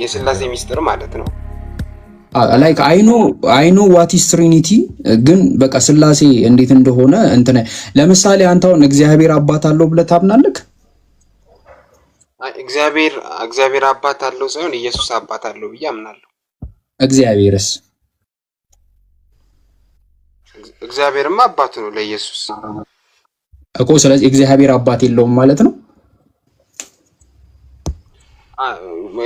የሥላሴ ሚስጥር ማለት ነው። like I know what is Trinity ግን በቃ ሥላሴ እንዴት እንደሆነ እንትን ለምሳሌ አንተ አሁን እግዚአብሔር አባት አለው ብለህ ታምናለህ? እግዚአብሔር አባት አለው ሳይሆን ኢየሱስ አባት አለው ብዬ አምናለሁ። እግዚአብሔርስ? እግዚአብሔርማ አባቱ ነው ለኢየሱስ እኮ። ስለዚህ እግዚአብሔር አባት የለውም ማለት ነው።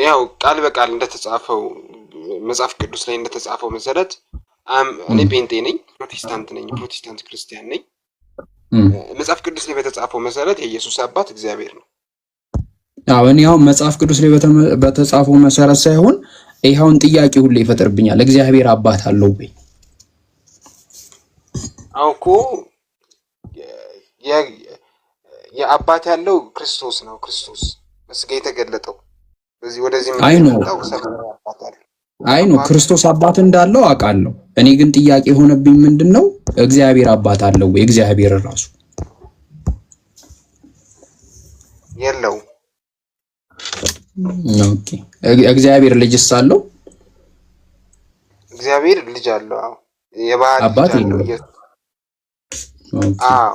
ያው ቃል በቃል እንደተጻፈው መጽሐፍ ቅዱስ ላይ እንደተጻፈው መሰረት እኔ ጴንጤ ነኝ፣ ፕሮቴስታንት ክርስቲያን ነኝ። መጽሐፍ ቅዱስ ላይ በተጻፈው መሰረት የኢየሱስ አባት እግዚአብሔር ነው። አዎ እኔ አሁን መጽሐፍ ቅዱስ ላይ በተጻፈው መሰረት ሳይሆን ይሄውን ጥያቄ ሁሉ ይፈጥርብኛል። እግዚአብሔር አባት አለው ወይ? አውኮ የአባት ያለው ክርስቶስ ነው። ክርስቶስ በስጋ የተገለጠው በዚህ ወደዚህ መጣው አይ ነው ክርስቶስ አባት እንዳለው አውቃለሁ። እኔ ግን ጥያቄ ሆነብኝ ምንድነው እግዚአብሔር አባት አለው ወይ? እግዚአብሔር ራሱ የለው። ኦኬ እግዚአብሔር ልጅስ አለው? እግዚአብሔር ልጅ አለው። አዎ የባህሪ አባት አለው። ኦኬ አዎ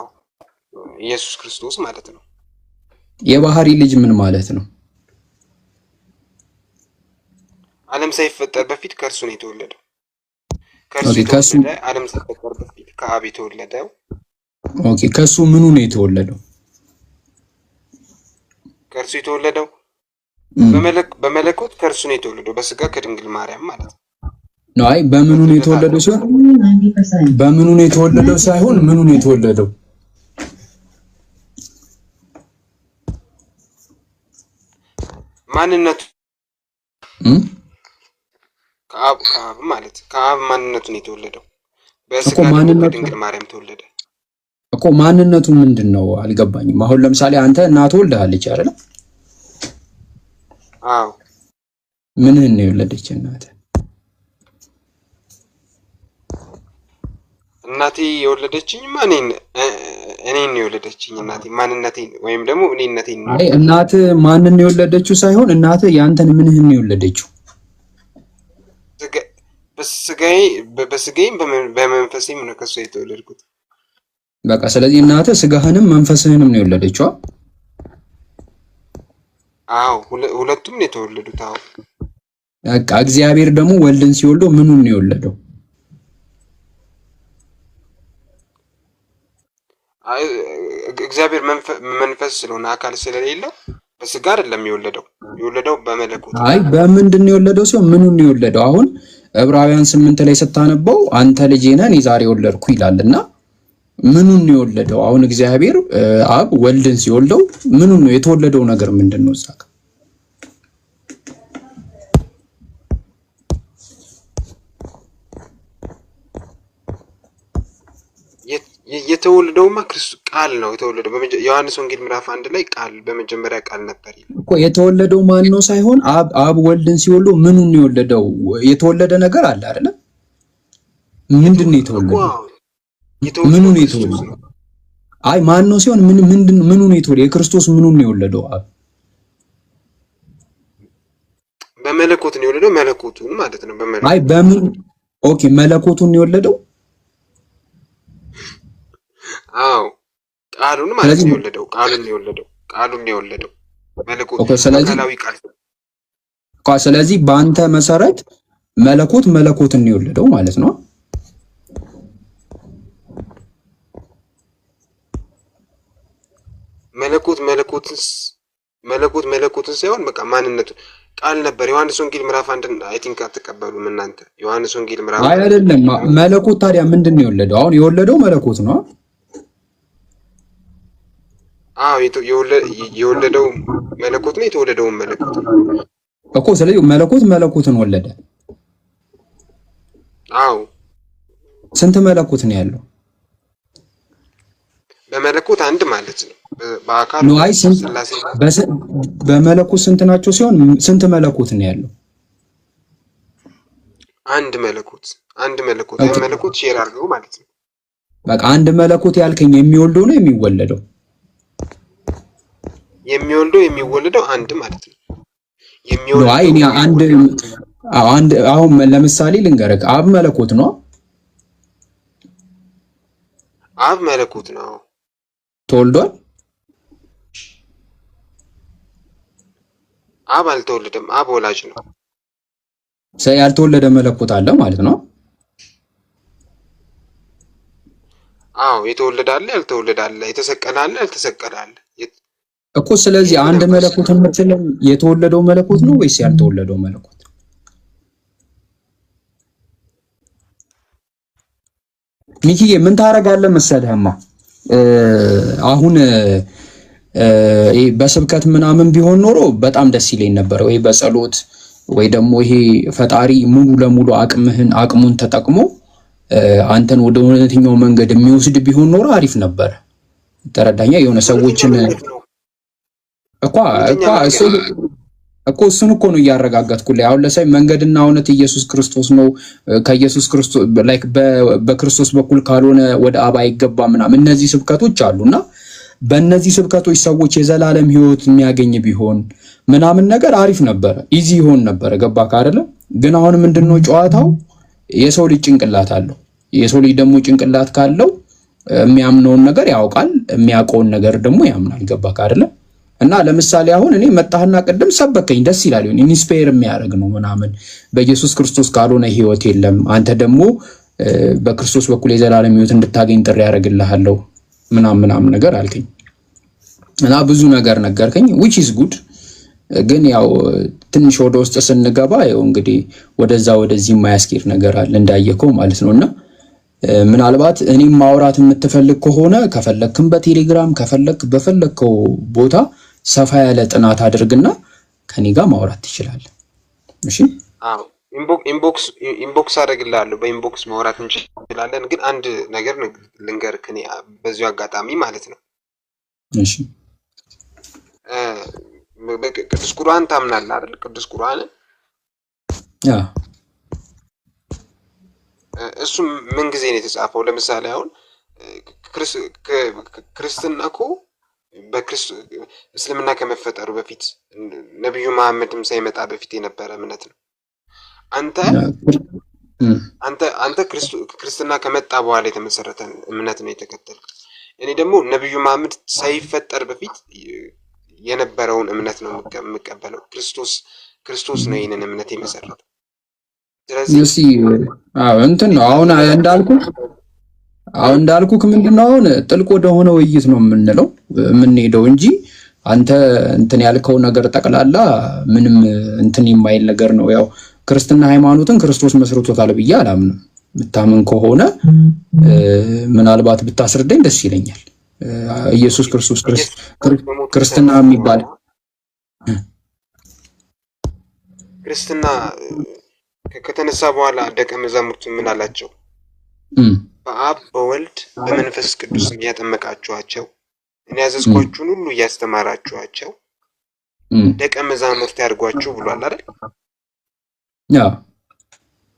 ኢየሱስ ክርስቶስ ማለት ነው። የባህሪ ልጅ ምን ማለት ነው? ዓለም ሳይፈጠር በፊት ከእርሱ ነው የተወለደው። ከእርሱ ዓለም ሳይፈጠር በፊት ከአብ የተወለደው። ኦኬ ከሱ ምኑ ነው የተወለደው? ከእርሱ የተወለደው በመለኮት ከእርሱ ነው የተወለደው፣ በስጋ ከድንግል ማርያም ማለት ነው። አይ በምኑ ነው የተወለደው ሲሆን በምኑ ነው የተወለደው ሳይሆን ምኑ ነው የተወለደው? ማንነቱ ከአብ ማለት ከአብ ማንነቱን የተወለደው በስጋ ከድንግል ማርያም ተወለደ እኮ። ማንነቱ ምንድነው አልገባኝም። አሁን ለምሳሌ አንተ እናት ወልደሃለች አይደል? አዎ ምንህን ነው የወለደች እናት? እናቴ የወለደችኝ እኔን ነው የወለደችኝ። እናቴ ማንነቴን ወይም ደግሞ እኔነቴን ነው። አይ እናት ማንን ነው የወለደችው ሳይሆን እናት ያንተን ምንህን ነው የወለደችው? በስጋዬም በመንፈሴም ነው ከሷ የተወለድኩት። በቃ ስለዚህ እናት ስጋህንም መንፈስህንም ነው የወለደችው። አዎ ሁለቱም ነው የተወለዱት። አዎ በቃ እግዚአብሔር ደግሞ ወልድን ሲወልደው ምኑን ነው የወለደው? እግዚአብሔር መንፈስ ስለሆነ አካል ስለሌለው በስጋ አይደለም የወለደው በመለኮት። አይ በምንድን ነው የወለደው ሲሆን ምኑን ነው የወለደው? አሁን ዕብራውያን 8 ላይ ስታነበው አንተ ልጄ ነህ እኔ ዛሬ ወለድኩ ይላልና ምኑን ነው የወለደው? አሁን እግዚአብሔር አብ ወልድን ሲወልደው ምኑን ነው የተወለደው? ነገር ምንድነው እዛ? የተወለደውማ ክርስቶስ ቃል ነው የተወለደው። ዮሐንስ ወንጌል ምዕራፍ 1 ላይ ቃል በመጀመሪያ ቃል ነበር ይላል እኮ። የተወለደው ማን ነው ሳይሆን አብ ወልድን ሲወልደው ምኑን ነው የወለደው? የተወለደ ነገር አለ አይደል? ምንድን ነው የተወለደው? ምኑን ነው የተወለደው? አይ ማን ነው ሲሆን ምኑን ነው የተወለደው? የክርስቶስ ምኑን ነው የወለደው? አብ በመለኮት ነው የወለደው። መለኮቱን ማለት ነው በመለኮት። አይ በምን ኦኬ መለኮቱን ነው የወለደው። አዎ ቃሉን ማለት ነው የወለደው። ቃሉን ነው የወለደው መለኮት። አካላዊ ቃል። ስለዚህ በአንተ መሰረት መለኮትን ነው የወለደው ማለት ነው። መለኮትን ሳይሆን በቃ ማንነቱ ቃል ነበር። ዮሐንስ ወንጌል ምዕራፍ 1 አይ ቲንክ አትቀበሉም እናንተ። ዮሐንስ ወንጌል ምዕራፍ አይ አይደለም መለኮት ታዲያ ምንድን ነው የወለደው? አሁን የወለደው መለኮት ነው። አዎ የወለደው መለኮት ነው፣ የተወለደው መለኮት ነው እኮ። ስለዚህ መለኮትን ወለደ። አዎ ስንት መለኮት ነው ያለው? በመለኮት አንድ ማለት ነው። በአካል ነው። አይ በመለኮት ስንት ናቸው ሲሆን ስንት መለኮት ነው ያለው? አንድ መለኮት መለኮት ሼር አድርገው ማለት ነው። በቃ አንድ መለኮት ያልከኝ የሚወልደው ነው የሚወለደው? የሚወልደው አንድ ማለት ነው። የሚወልድ አይ እኔ አንድ አሁን ለምሳሌ ልንገርህ፣ አብ መለኮት ነው። አብ መለኮት ነው። ተወልዷል? አብ አልተወለደም። አብ ወላጅ ነው። ያልተወለደ መለኮት አለ ማለት ነው? አዎ የተወለደ አለ፣ ያልተወለደ አለ፣ የተሰቀለ አለ፣ ያልተሰቀለ አለ እኮ። ስለዚህ አንድ መለኮት የምትለው የተወለደው መለኮት ነው ወይስ ያልተወለደው መለኮት? ሚኪዬ ምን ታረጋለህ መሰለህማ፣ አሁን በስብከት ምናምን ቢሆን ኖሮ በጣም ደስ ይለኝ ነበር። ወይ በጸሎት ወይ ደግሞ ይሄ ፈጣሪ ሙሉ ለሙሉ አቅሙን ተጠቅሞ አንተን ወደ እውነተኛው መንገድ የሚወስድ ቢሆን ኖሮ አሪፍ ነበር። ተረዳኛ? የሆነ ሰዎችን እኮ እሱን እኮ ነው እያረጋጋትኩልህ። አሁን ለሳይ መንገድና እውነት ኢየሱስ ክርስቶስ ነው። ከኢየሱስ ክርስቶስ ላይክ በክርስቶስ በኩል ካልሆነ ወደ አብ አይገባም ምናምን እነዚህ ስብከቶች አሉና በእነዚህ ስብከቶች ሰዎች የዘላለም ሕይወት የሚያገኝ ቢሆን ምናምን ነገር አሪፍ ነበረ፣ ኢዚ ይሆን ነበረ። ገባህ አይደለ? ግን አሁን ምንድነው ጨዋታው? የሰው ልጅ ጭንቅላት አለው። የሰው ልጅ ደግሞ ጭንቅላት ካለው የሚያምነውን ነገር ያውቃል፣ የሚያውቀውን ነገር ደግሞ ያምናል። ገባህ አይደለ? እና ለምሳሌ አሁን እኔ መጣህና ቅድም ሰበከኝ፣ ደስ ይላል፣ ይሁን ኢንስፓየር የሚያደርግ ነው ምናምን። በኢየሱስ ክርስቶስ ካልሆነ ሕይወት የለም፣ አንተ ደግሞ በክርስቶስ በኩል የዘላለም ሕይወት እንድታገኝ ጥሪ ያደርግልሃለሁ ምናምን ነገር አልከኝ እና ብዙ ነገር ነገርከኝ which is good። ግን ያው ትንሽ ወደ ውስጥ ስንገባ ያው እንግዲህ ወደዚህ የማያስኬድ ነገር አለ እንዳየከው ማለት ነውና ምናልባት እኔም ማውራት የምትፈልግ ከሆነ ከፈለክም በቴሌግራም ከፈለክ በፈለከው ቦታ ሰፋ ያለ ጥናት አድርግና ከኔ ጋር ማውራት ትችላለህ። እሺ? አዎ ኢንቦክስ አደርግልሃለሁ። በኢንቦክስ ማውራት እንችላለን። ግን አንድ ነገር ልንገርህ እኔ በዚሁ አጋጣሚ ማለት ነው። እሺ። ቅዱስ ቁርአን ታምናለህ አይደል? ቅዱስ ቁርአን እሱ ምን ጊዜ ነው የተጻፈው? ለምሳሌ አሁን ክርስትና እኮ እስልምና ከመፈጠሩ በፊት ነብዩ መሐመድም ሳይመጣ በፊት የነበረ እምነት ነው። አንተ ክርስትና ከመጣ በኋላ የተመሰረተ እምነት ነው የተከተልኩት። እኔ ደግሞ ነብዩ መሐመድ ሳይፈጠር በፊት የነበረውን እምነት ነው የምቀበለው። ክርስቶስ ነው ይህንን እምነት የመሰረተው። ስለዚህ እንትን ነው አሁን እንዳልኩህ ምንድነው አሁን ጥልቅ ወደ ሆነ ውይይት ነው የምንሄደው እንጂ አንተ እንትን ያልከው ነገር ጠቅላላ ምንም እንትን የማይል ነገር ነው። ያው ክርስትና ሃይማኖትን ክርስቶስ መስርቶታል ብዬ አላምንም። የምታምን ከሆነ ምናልባት ብታስረዳኝ ደስ ይለኛል። ኢየሱስ ክርስቶስ ክርስትና የሚባል ክርስትና ከተነሳ በኋላ ደቀ መዛሙርቱ ምን አላቸው? በአብ በወልድ በመንፈስ ቅዱስ እያጠመቃችኋቸው እኔ ያዘዝኳችሁን ሁሉ እያስተማራችኋቸው ደቀ መዛሙርት ያድርጓችሁ ብሏል አይደል?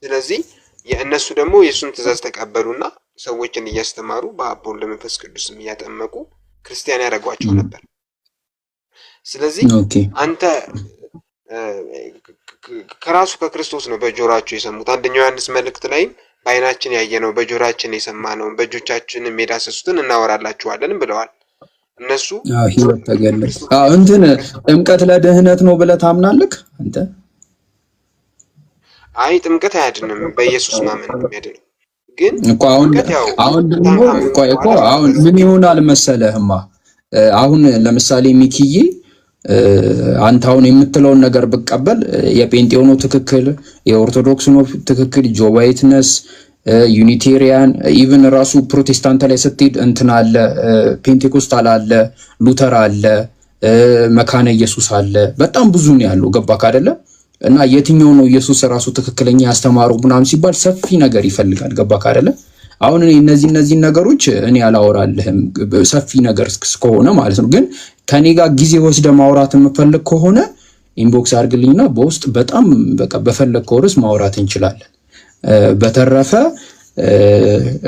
ስለዚህ የእነሱ ደግሞ የእሱን ትእዛዝ ተቀበሉና ሰዎችን እያስተማሩ በአብ በወልድ በመንፈስ ቅዱስም እያጠመቁ ክርስቲያን ያደርጓቸው ነበር። ስለዚህ አንተ ከራሱ ከክርስቶስ ነው በጆሮአቸው የሰሙት። አንደኛው ዮሐንስ መልእክት ላይም በዓይናችን ያየነው በጆሮአችን የሰማነው በእጆቻችንም የዳሰሱትን እናወራላችኋለን ብለዋል። እነሱ ሕይወት ተገለጸ። እንትን ጥምቀት ለድህነት ነው ብለህ ታምናለህ አንተ? አይ ጥምቀት አያድንም፣ በኢየሱስ ማመን ነው የሚያድነው። ግን እኮ አሁን ደግሞ አሁን ምን ይሆናል መሰለህማ፣ አሁን ለምሳሌ ሚኪዬ አንተ አሁን የምትለውን ነገር ብቀበል የጴንጤው ነው ትክክል፣ የኦርቶዶክስ ነው ትክክል፣ ጆባ ዊትነስ፣ ዩኒቴሪያን ኢቭን ራሱ ፕሮቴስታንት ላይ ስትሄድ እንትን አለ፣ ፔንቴኮስታል አለ፣ ሉተር አለ፣ መካነ ኢየሱስ አለ፣ በጣም ብዙ ነው ያለው። ገባክ አይደለ? እና የትኛው ነው ኢየሱስ ራሱ ትክክለኛ ያስተማረው ምናምን ሲባል ሰፊ ነገር ይፈልጋል። ገባክ አይደለ? አሁን እኔ እነዚህ ነገሮች እኔ አላወራልህም ሰፊ ነገር እስከሆነ ማለት ነው። ግን ከኔ ጋር ጊዜ ወስደ ማውራት የምፈልግ ከሆነ ኢንቦክስ አድርግልኝና በውስጥ በጣም በቃ በፈለግከው ርዕስ ማውራት እንችላለን። በተረፈ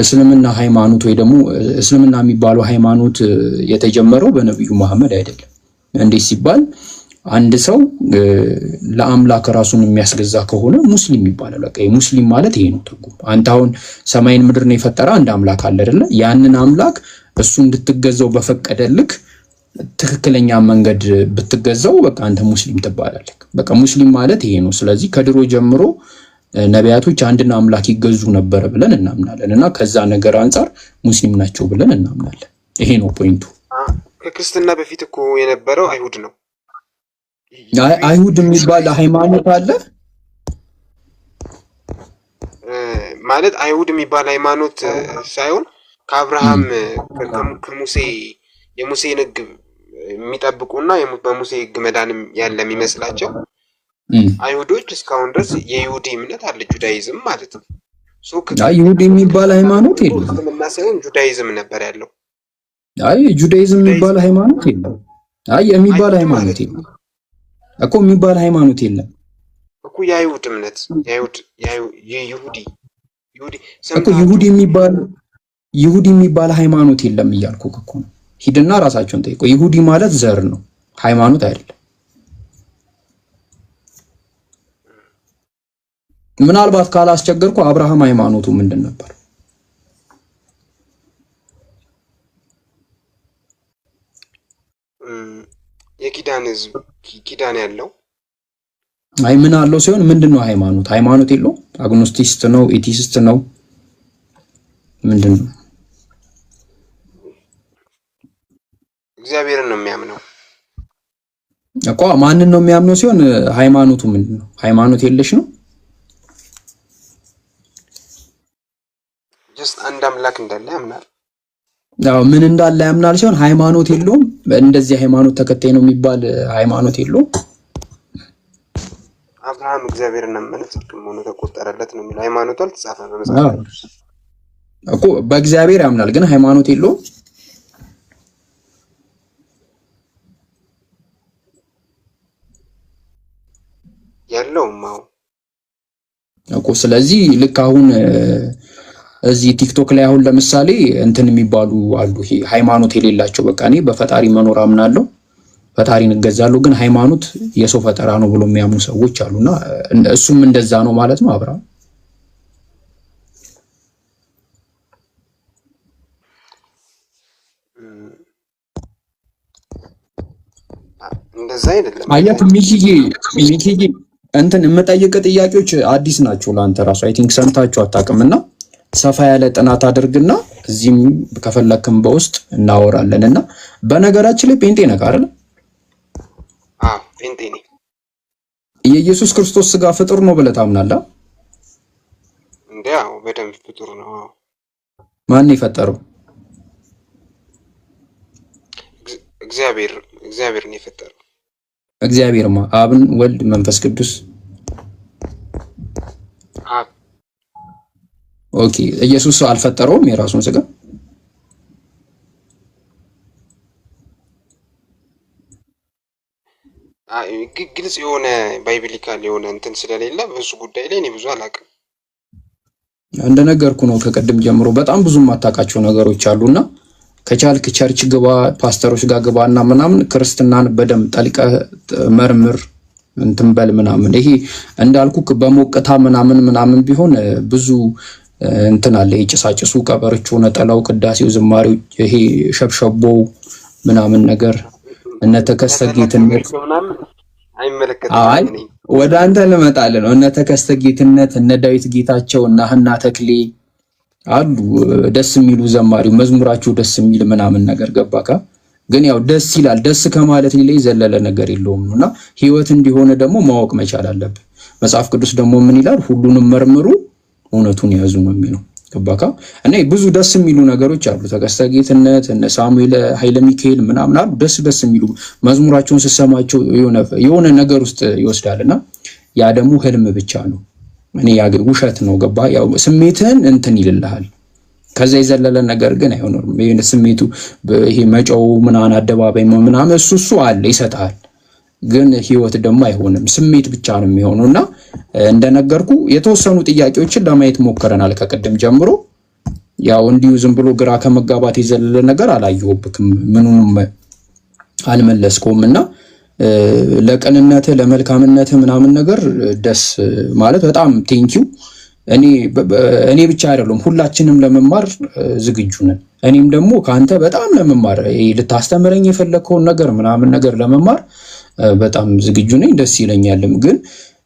እስልምና ሃይማኖት ወይ ደግሞ እስልምና የሚባለው ሃይማኖት የተጀመረው በነብዩ መሐመድ አይደለም። እንዴት ሲባል አንድ ሰው ለአምላክ ራሱን የሚያስገዛ ከሆነ ሙስሊም ይባላል። በቃ ሙስሊም ማለት ይሄ ነው ትርጉም። አንተ አሁን ሰማይን ምድርን የፈጠረ አንድ አምላክ አለ አይደለ? ያንን አምላክ እሱ እንድትገዛው በፈቀደልክ ትክክለኛ መንገድ ብትገዛው በቃ አንተ ሙስሊም ትባላለህ። በቃ ሙስሊም ማለት ይሄ ነው። ስለዚህ ከድሮ ጀምሮ ነቢያቶች አንድና አምላክ ይገዙ ነበር ብለን እናምናለን እና ከዛ ነገር አንፃር ሙስሊም ናቸው ብለን እናምናለን። ይሄ ነው ፖይንቱ። ከክርስትና በፊት እኮ የነበረው አይሁድ ነው። አይሁድ የሚባል ሃይማኖት አለ ማለት አይሁድ የሚባል ሃይማኖት ሳይሆን ከአብርሃም ከሙሴ የሙሴን ሕግ የሚጠብቁና በሙሴ ሕግ መዳንም ያለ የሚመስላቸው አይሁዶች እስካሁን ድረስ የይሁዲ እምነት አለ፣ ጁዳይዝም ማለት ነው። ይሁዲ የሚባል ሃይማኖት የለም። እስልምና ሳይሆን ጁዳይዝም ነበር ያለው። ጁዳይዝም የሚባል ሃይማኖት የለም። የሚባል ሃይማኖት የለም እኮ የሚባል ሃይማኖት የለም እኮ። የአይሁድ እምነት ይሁዲ እኮ ይሁዲ የሚባል ሃይማኖት የለም እያልኩ እኮ ነው። ሂድና ራሳቸውን ጠይቁ። ይሁዲ ማለት ዘር ነው፣ ሃይማኖት አይደለም። ምናልባት ካላስቸገርኩ አብርሃም ሃይማኖቱ ምንድን ነበር? የኪዳን ህዝብ ኪዳን ያለው ምን አለው ሲሆን ምንድነው ሃይማኖት? ሃይማኖት የለውም። አግኖስቲስት ነው፣ ኤቲስት ነው፣ ምንድነው? እግዚአብሔርን ነው የሚያምነው እኮ። ማንን ነው የሚያምነው ሲሆን ሃይማኖቱ ምንድነው? ሃይማኖት የለሽ ነው። ጀስት አንድ አምላክ እንዳለ ያምናል። ምን እንዳለ ያምናል ሲሆን ሃይማኖት የለውም። እንደዚህ ሃይማኖት ተከታይ ነው የሚባል ሃይማኖት የለውም። አብርሃም እግዚአብሔርን አመነ ጽድቅም ሆኖ ተቆጠረለት ነው የሚለው። ሃይማኖቱ አልተጻፈም በመጽሐፍ ቅዱስ እኮ። በእግዚአብሔር ያምናል ግን ሃይማኖት የለውም ያለውም እኮ። ስለዚህ ልክ አሁን እዚህ ቲክቶክ ላይ አሁን ለምሳሌ እንትን የሚባሉ አሉ፣ ይሄ ሃይማኖት የሌላቸው በቃ እኔ በፈጣሪ መኖር አምናለሁ፣ ፈጣሪን እገዛለሁ፣ ግን ሃይማኖት የሰው ፈጠራ ነው ብሎ የሚያምኑ ሰዎች አሉና እሱም እንደዛ ነው ማለት ነው። አብርሃም እንደዛ አይደለም። አያት ሚኪዬ እንትን የምጠይቅ ጥያቄዎች አዲስ ናቸው ለአንተ ራሱ አይ ቲንክ ሰምታችሁ አታውቅምና ሰፋ ያለ ጥናት አድርግና እዚህም ከፈለክም በውስጥ እናወራለን። እና በነገራችን ላይ ጴንጤ ነህ አይደል? ጴንጤ ነኝ። የኢየሱስ ክርስቶስ ስጋ ፍጡር ነው ብለህ ታምናለህ? እንዴው በደንብ ፍጡር ነው። ማን የፈጠረው? እግዚአብሔር ነው የፈጠረው። እግዚአብሔርማ አብን፣ ወልድ፣ መንፈስ ቅዱስ። ኦኬ። ኢየሱስ አልፈጠረውም የራሱን ስጋ? ግልጽ የሆነ ባይብሊካል የሆነ እንትን ስለሌለ በሱ ጉዳይ ላይ እኔ ብዙ አላውቅም። እንደነገርኩ ነው ከቀድም ጀምሮ በጣም ብዙ የማታውቃቸው ነገሮች አሉና ከቻልክ ቸርች ግባ፣ ፓስተሮች ጋር ግባና ምናምን ክርስትናን በደንብ ጠልቀህ መርምር እንትን በል ምናምን። ይሄ እንዳልኩ በሞቅታ ምናምን ቢሆን ብዙ እንትን አለ። የጭሳጭሱ ቀበርቾ፣ ነጠላው፣ ቅዳሴው፣ ዝማሬው፣ ይሄ ሸብሸቦው ምናምን ነገር እነ ተከስተ ጌትነት አይመለከትም። ወደ አንተ ልመጣልህ ነው። እነ ተከስተ ጌትነት፣ እነ ዳዊት ጌታቸው እና ሀና ተክሌ አሉ ደስ የሚሉ ዘማሪው መዝሙራቸው ደስ የሚል ምናምን ነገር ገባካ። ግን ያው ደስ ይላል። ደስ ከማለት ሌላ ዘለለ ነገር የለውም እና ህይወት እንዲሆነ ደግሞ ማወቅ መቻል አለብህ። መጽሐፍ ቅዱስ ደግሞ ምን ይላል? ሁሉንም መርምሩ እውነቱን ያዙ ነው የሚለው። ገባካ። እና ብዙ ደስ የሚሉ ነገሮች አሉ። ተከስተ ጌትነት፣ እነ ሳሙኤል ኃይለ ሚካኤል ምናምን አሉ ደስ የሚሉ መዝሙራቸውን ስሰማቸው የሆነ ነገር ውስጥ ይወስዳልና ያ ደግሞ ህልም ብቻ ነው። እኔ ውሸት ነው። ገባ። ያው ስሜትህን እንትን ይልልሃል። ከዛ የዘለለ ነገር ግን አይሆንም። ይሄን ስሜቱ ይሄ መጫው ምናምን አደባባይ ምናምን እሱ አለ ይሰጣል። ግን ህይወት ደግሞ አይሆንም። ስሜት ብቻ ነው የሚሆነውና እንደነገርኩ የተወሰኑ ጥያቄዎችን ለማየት ሞከረናል ከቀደም ጀምሮ። ያው እንዲሁ ዝም ብሎ ግራ ከመጋባት የዘለለ ነገር አላየሁብክም፣ ምኑንም አልመለስከውምና ለቀንነትህ ለመልካምነትህ ምናምን ነገር ደስ ማለት በጣም ቴንኪው። እኔ ብቻ አይደለም ሁላችንም ለመማር ዝግጁ ነን። እኔም ደግሞ ካንተ በጣም ለመማር ልታስተምረኝ የፈለከውን ነገር ምናምን ነገር ለመማር በጣም ዝግጁ ነኝ። ደስ ይለኛልም። ግን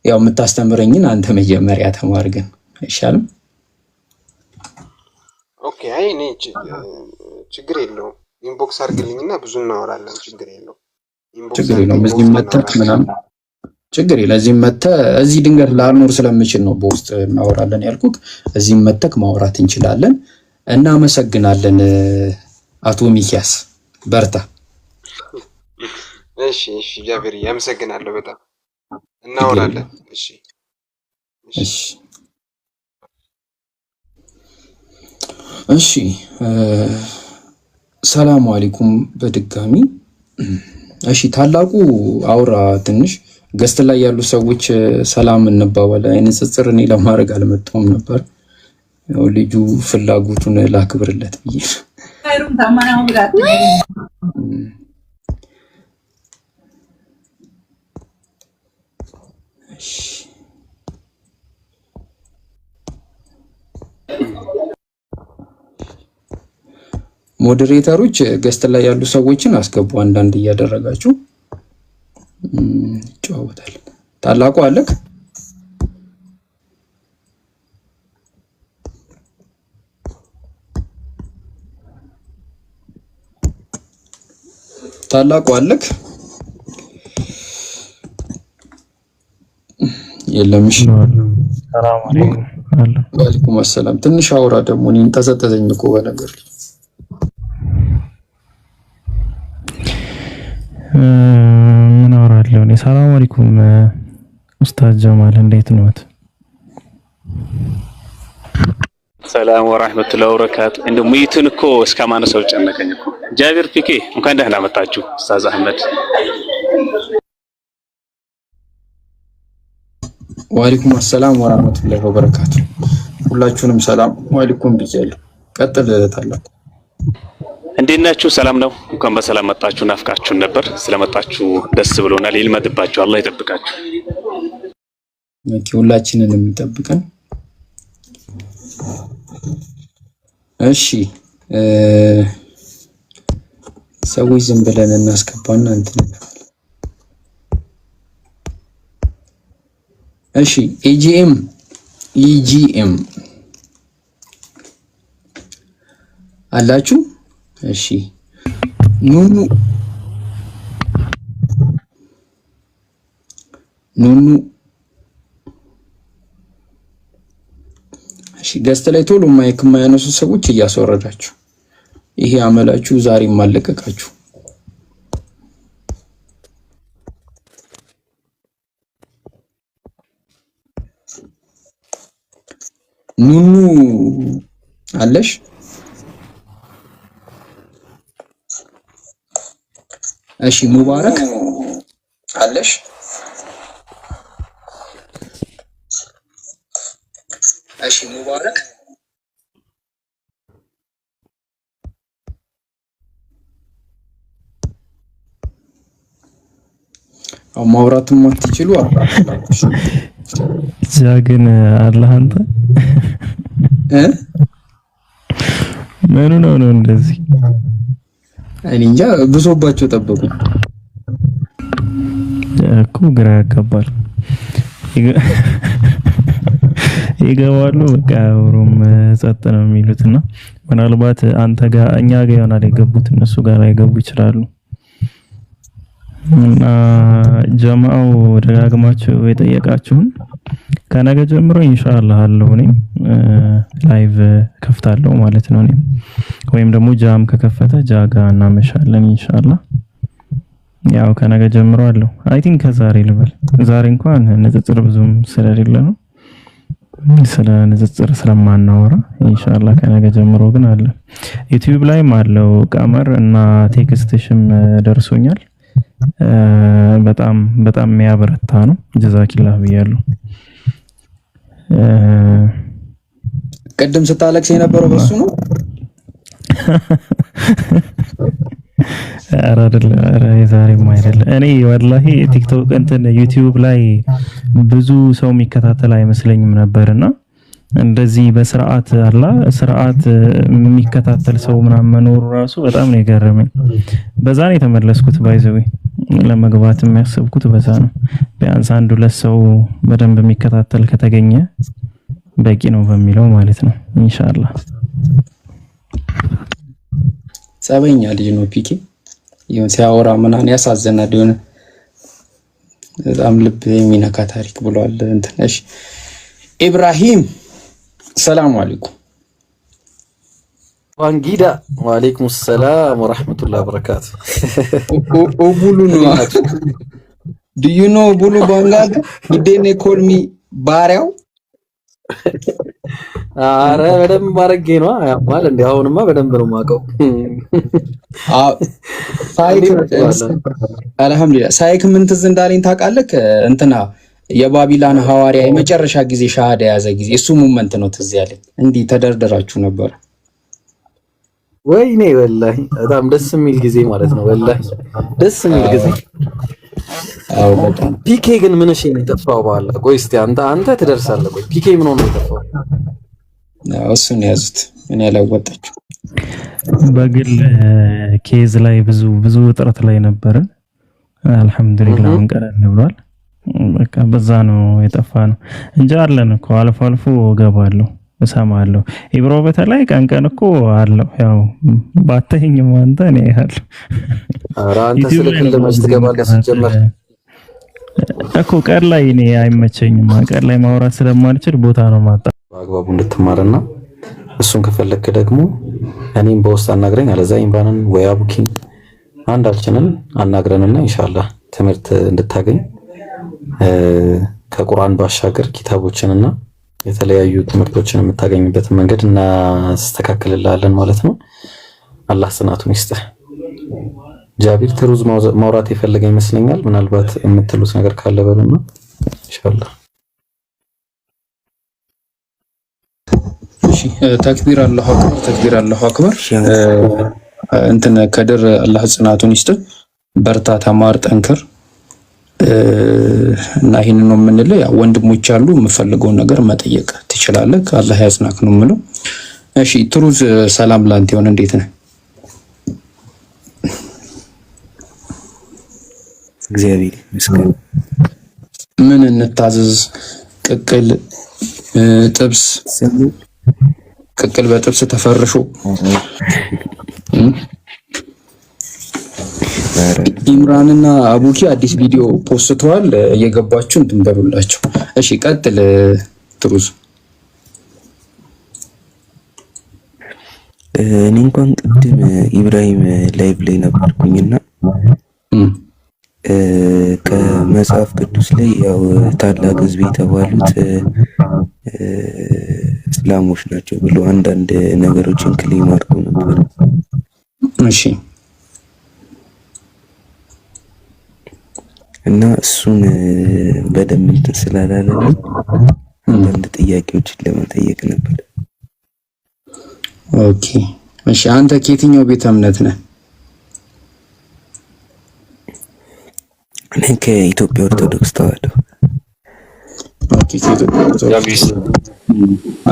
ያው የምታስተምረኝን አንተ መጀመሪያ ተማር ግን አይሻልም? ኦኬ። አይ እኔ ችግር የለውም። ኢንቦክስ አድርግልኝና ብዙ እናወራለን። ችግር የለውም። ችግር የለውም። እዚህ መተህ ምናምን ችግር የለም። እዚህም መተህ እዚህ ድንገት ላልኖር ስለምችል ነው በውስጥ እናወራለን ያልኩት። እዚህም መተህ ማውራት እንችላለን። እናመሰግናለን አቶ ሚኪያስ በርታ። እሺ ጃቪር ያመሰግናለሁ በጣም እናወራለን። እሺ ሰላም አለይኩም በድጋሚ። እሺ ታላቁ አውራ ትንሽ ገስት ላይ ያሉ ሰዎች ሰላም እንባባል። ንጽጽር እኔ ለማድረግ አልመጣሁም ነበር። ያው ልጁ ፍላጎቱን ላክብርለት ብዬ ሞዴሬተሮች ገስት ላይ ያሉ ሰዎችን አስገቡ። አንዳንድ እያደረጋችሁ ጫወታለን። ታላቁ አለክ ታላቁ አለክ የለም። እሺ ሰላም አለይኩም። ወአለይኩም ሰላም። ትንሽ አውራ ደግሞ እኔን ተሰጠዘኝ እኮ በነገር ምን አወራለሁ እኔ። ሰላም አለይኩም ኡስታዝ ጀማል እንዴት ነዎት? ሰላም ወራህመቱላሂ ወበረካቱ። እንደ ሙይቱን እኮ እስከማነሰው ጨነቀኝ እኮ። ጃቪር ፒኬ እንኳን ደህና መጣችሁ ኡስታዝ አህመድ። ወአለይኩም ሰላም ወራህመቱላሂ ወበረካቱ። ሁላችሁንም ሰላም ወአለይኩም ብያለሁ። ቀጥል ታላቁ። እንዴት ናችሁ? ሰላም ነው? እንኳን በሰላም መጣችሁ። ናፍቃችሁን ነበር። ስለመጣችሁ ደስ ብሎናል። ይልመድባችሁ። አላህ ይጠብቃችሁ። ሁላችንንም ይጠብቀን። እሺ ሰዎች ዝም ብለን እናስገባና እንትን። እሺ ኢጂኤም አላችሁ? እሺ ኑኑ እሺ ገስት ላይ ቶሎ ማይክ የማያነሱ ሰዎች እያስወረዳችሁ፣ ይሄ አመላችሁ ዛሬም ማለቀቃችሁ። ኑኑ አለሽ? እሺ ሙባረክ አለሽ? እሺ ሙባረክ ማውራትም አትችሉ አራላችሁ እዛ ግን አላህ አንተ ምኑ ነው እንደዚህ? እኔ እንጃ ብዙባቸው ጠበቁ እኮ ግራ ያጋባል። ይገባሉ በቃ ወሩም ጸጥ ነው የሚሉትና ምናልባት አንተ ጋር እኛ ጋር ይሆናል የገቡት እነሱ ጋር አይገቡ ይችላሉ። እና ጀማው ደጋግማችሁ የጠየቃችሁን ከነገ ጀምሮ ኢንሻአላህ አለው እኔ ላይቭ ከፍታለሁ ማለት ነው። እኔ ወይም ደግሞ ጃም ከከፈተ ጃጋ እናመሻለን ኢንሻአላህ። ያው ከነገ ጀምሮ አለው አይ ቲንክ ከዛሬ ልበል። ዛሬ እንኳን ንጽጽር ብዙም ስለሌለ ነው ስለ ንጽጽር ስለማናወራ ኢንሻአላህ ከነገ ጀምሮ ግን አለ። ዩቲዩብ ላይም አለው ቀመር እና ቴክስትሽም ደርሶኛል። በጣም የሚያበረታ ነው። ጀዛኪላህ ብያለሁ። ቅድም ስታለቅስ የነበረው በሱ ነው። ኧረ አይደለም፣ ኧረ የዛሬም አይደለም። እኔ ወላሂ ቲክቶክ እንትን ዩቲዩብ ላይ ብዙ ሰው የሚከታተል አይመስለኝም ነበርና እንደዚህ በስርዓት አላ ስርዓት የሚከታተል ሰው ምናምን መኖሩ ራሱ በጣም ነው የገረመኝ። በዛ ነው የተመለስኩት። ባይዘዌ ለመግባት የሚያስብኩት በዛ ነው። ቢያንስ አንድ ሁለት ሰው በደንብ የሚከታተል ከተገኘ በቂ ነው በሚለው ማለት ነው። ኢንሻአላህ ጸበኛ ልጅ ነው ፒኬ። ይሁን ሲያወራ ምናምን ያሳዝናል። የሆነ በጣም ልብ የሚነካ ታሪክ ብሏል እንትን። እሺ ኢብራሂም ሰላም አለይኩም። ዋንጊዳ ወአለይኩም ሰላም ወራህመቱላሂ ወበረካቱ። ኦቡሉ ነው do you know ቡሉ ባንጋድ ዲዴኔ ኮልሚ ባሪያው አረ በደንብ ማረጌ ነው ያማል እንዴ? አሁንማ በደንብ ነው ማቀው። አልহামዱሊላህ ሳይክ ምን ትዝ እንዳለኝ ታውቃለህ? እንትና የባቢላን ሐዋርያ የመጨረሻ ጊዜ ሻሃዳ ያዘ ጊዜ እሱ ሞመንት ነው ትዝ ያለኝ። እንዲህ ተደርደራችሁ ነበር። ወይኔ ወላሂ በጣም ደስ የሚል ጊዜ ማለት ነው። ወላሂ ደስ የሚል ጊዜ። አዎ በጣም ፒኬ ግን ምን እሺ ነው የጠፋው? በኋላ ቆይ እስቲ አንተ ትደርሳለህ። ቆይ ፒኬ ምን ሆነ የጠፋው? እሱን ያዙት። ምን ያላወጣችሁ በግል ኬዝ ላይ ብዙ ጥረት ላይ ነበርን። አልহামዱሊላህ እንቀራለን ብሏል። በቃ በዛ ነው የጠፋ ነው እንጂ አለን እኮ አልፎ አልፎ ገባለሁ እሰማለሁ። ኢብሮ በተለይ ቀን እኮ አለው ያው ባተኝም አንተ ነው ያህል ኧረ አንተ ስልክ ለማስ ትገባለህ ሲጀመር እኮ ቀን ላይ እኔ አይመቸኝም። ቀን ላይ ማውራት ስለማልችል ቦታ ነው ማጣ በአግባቡ እንድትማርና እሱን ከፈለክ ደግሞ እኔም በውስጥ አናግረኝ አለዛ ኢምራንን ወይ አቡኪን አንዳችንን አናግረንና ኢንሻአላህ ትምህርት እንድታገኝ ከቁርአን ባሻገር ኪታቦችንና የተለያዩ ትምህርቶችን የምታገኝበትን መንገድ እናስተካክልልሃለን ማለት ነው። አላህ ጽናቱን ይስጥህ። ጃቢር ትሩዝ ማውራት የፈለገ ይመስለኛል። ምናልባት የምትሉት ነገር ካለ በሉና ኢንሻአላህ። እሺ ተክቢር አላሁ አክበር፣ ተክቢር አላሁ አክበር። እንትን ከድር አላህ ጽናቱን ይስጥህ። በርታ፣ ተማር፣ ጠንክር እና ይሄን ነው የምንለው። ያው ወንድሞች አሉ፣ የምፈልገውን ነገር መጠየቅ ትችላለህ። አላህ ያጽናክ ነው የምለው። እሺ ትሩዝ ሰላም ላንተ ይሁን። እንዴት ነህ? እግዚአብሔር ይመስገን። ምን እንታዘዝ? ቅቅል ጥብስ፣ ቅቅል በጥብስ ተፈርሾ ኢምራንና አቡኪ አዲስ ቪዲዮ ፖስተዋል። እየገባችሁ እንትን በሉላቸው። እሺ ቀጥል ትሩዝ። እኔ እንኳን ቅድም ኢብራሂም ላይቭ ላይ ነበርኩኝና ከመጽሐፍ ቅዱስ ላይ ያው ታላቅ ሕዝብ የተባሉት እስላሞች ናቸው ብሎ አንዳንድ ነገሮችን ክሌም አድርጎ ነበር። እሺ እና እሱን በደንብ እንትን ስላላለኝ አንዳንድ ጥያቄዎችን ለመጠየቅ ነበር። ኦኬ እሺ አንተ ከየትኛው ቤተ እምነት ነህ? እኔ ከኢትዮጵያ ኦርቶዶክስ ተዋህዶ። ኦኬ ከኢትዮጵያ ኦርቶዶክስ።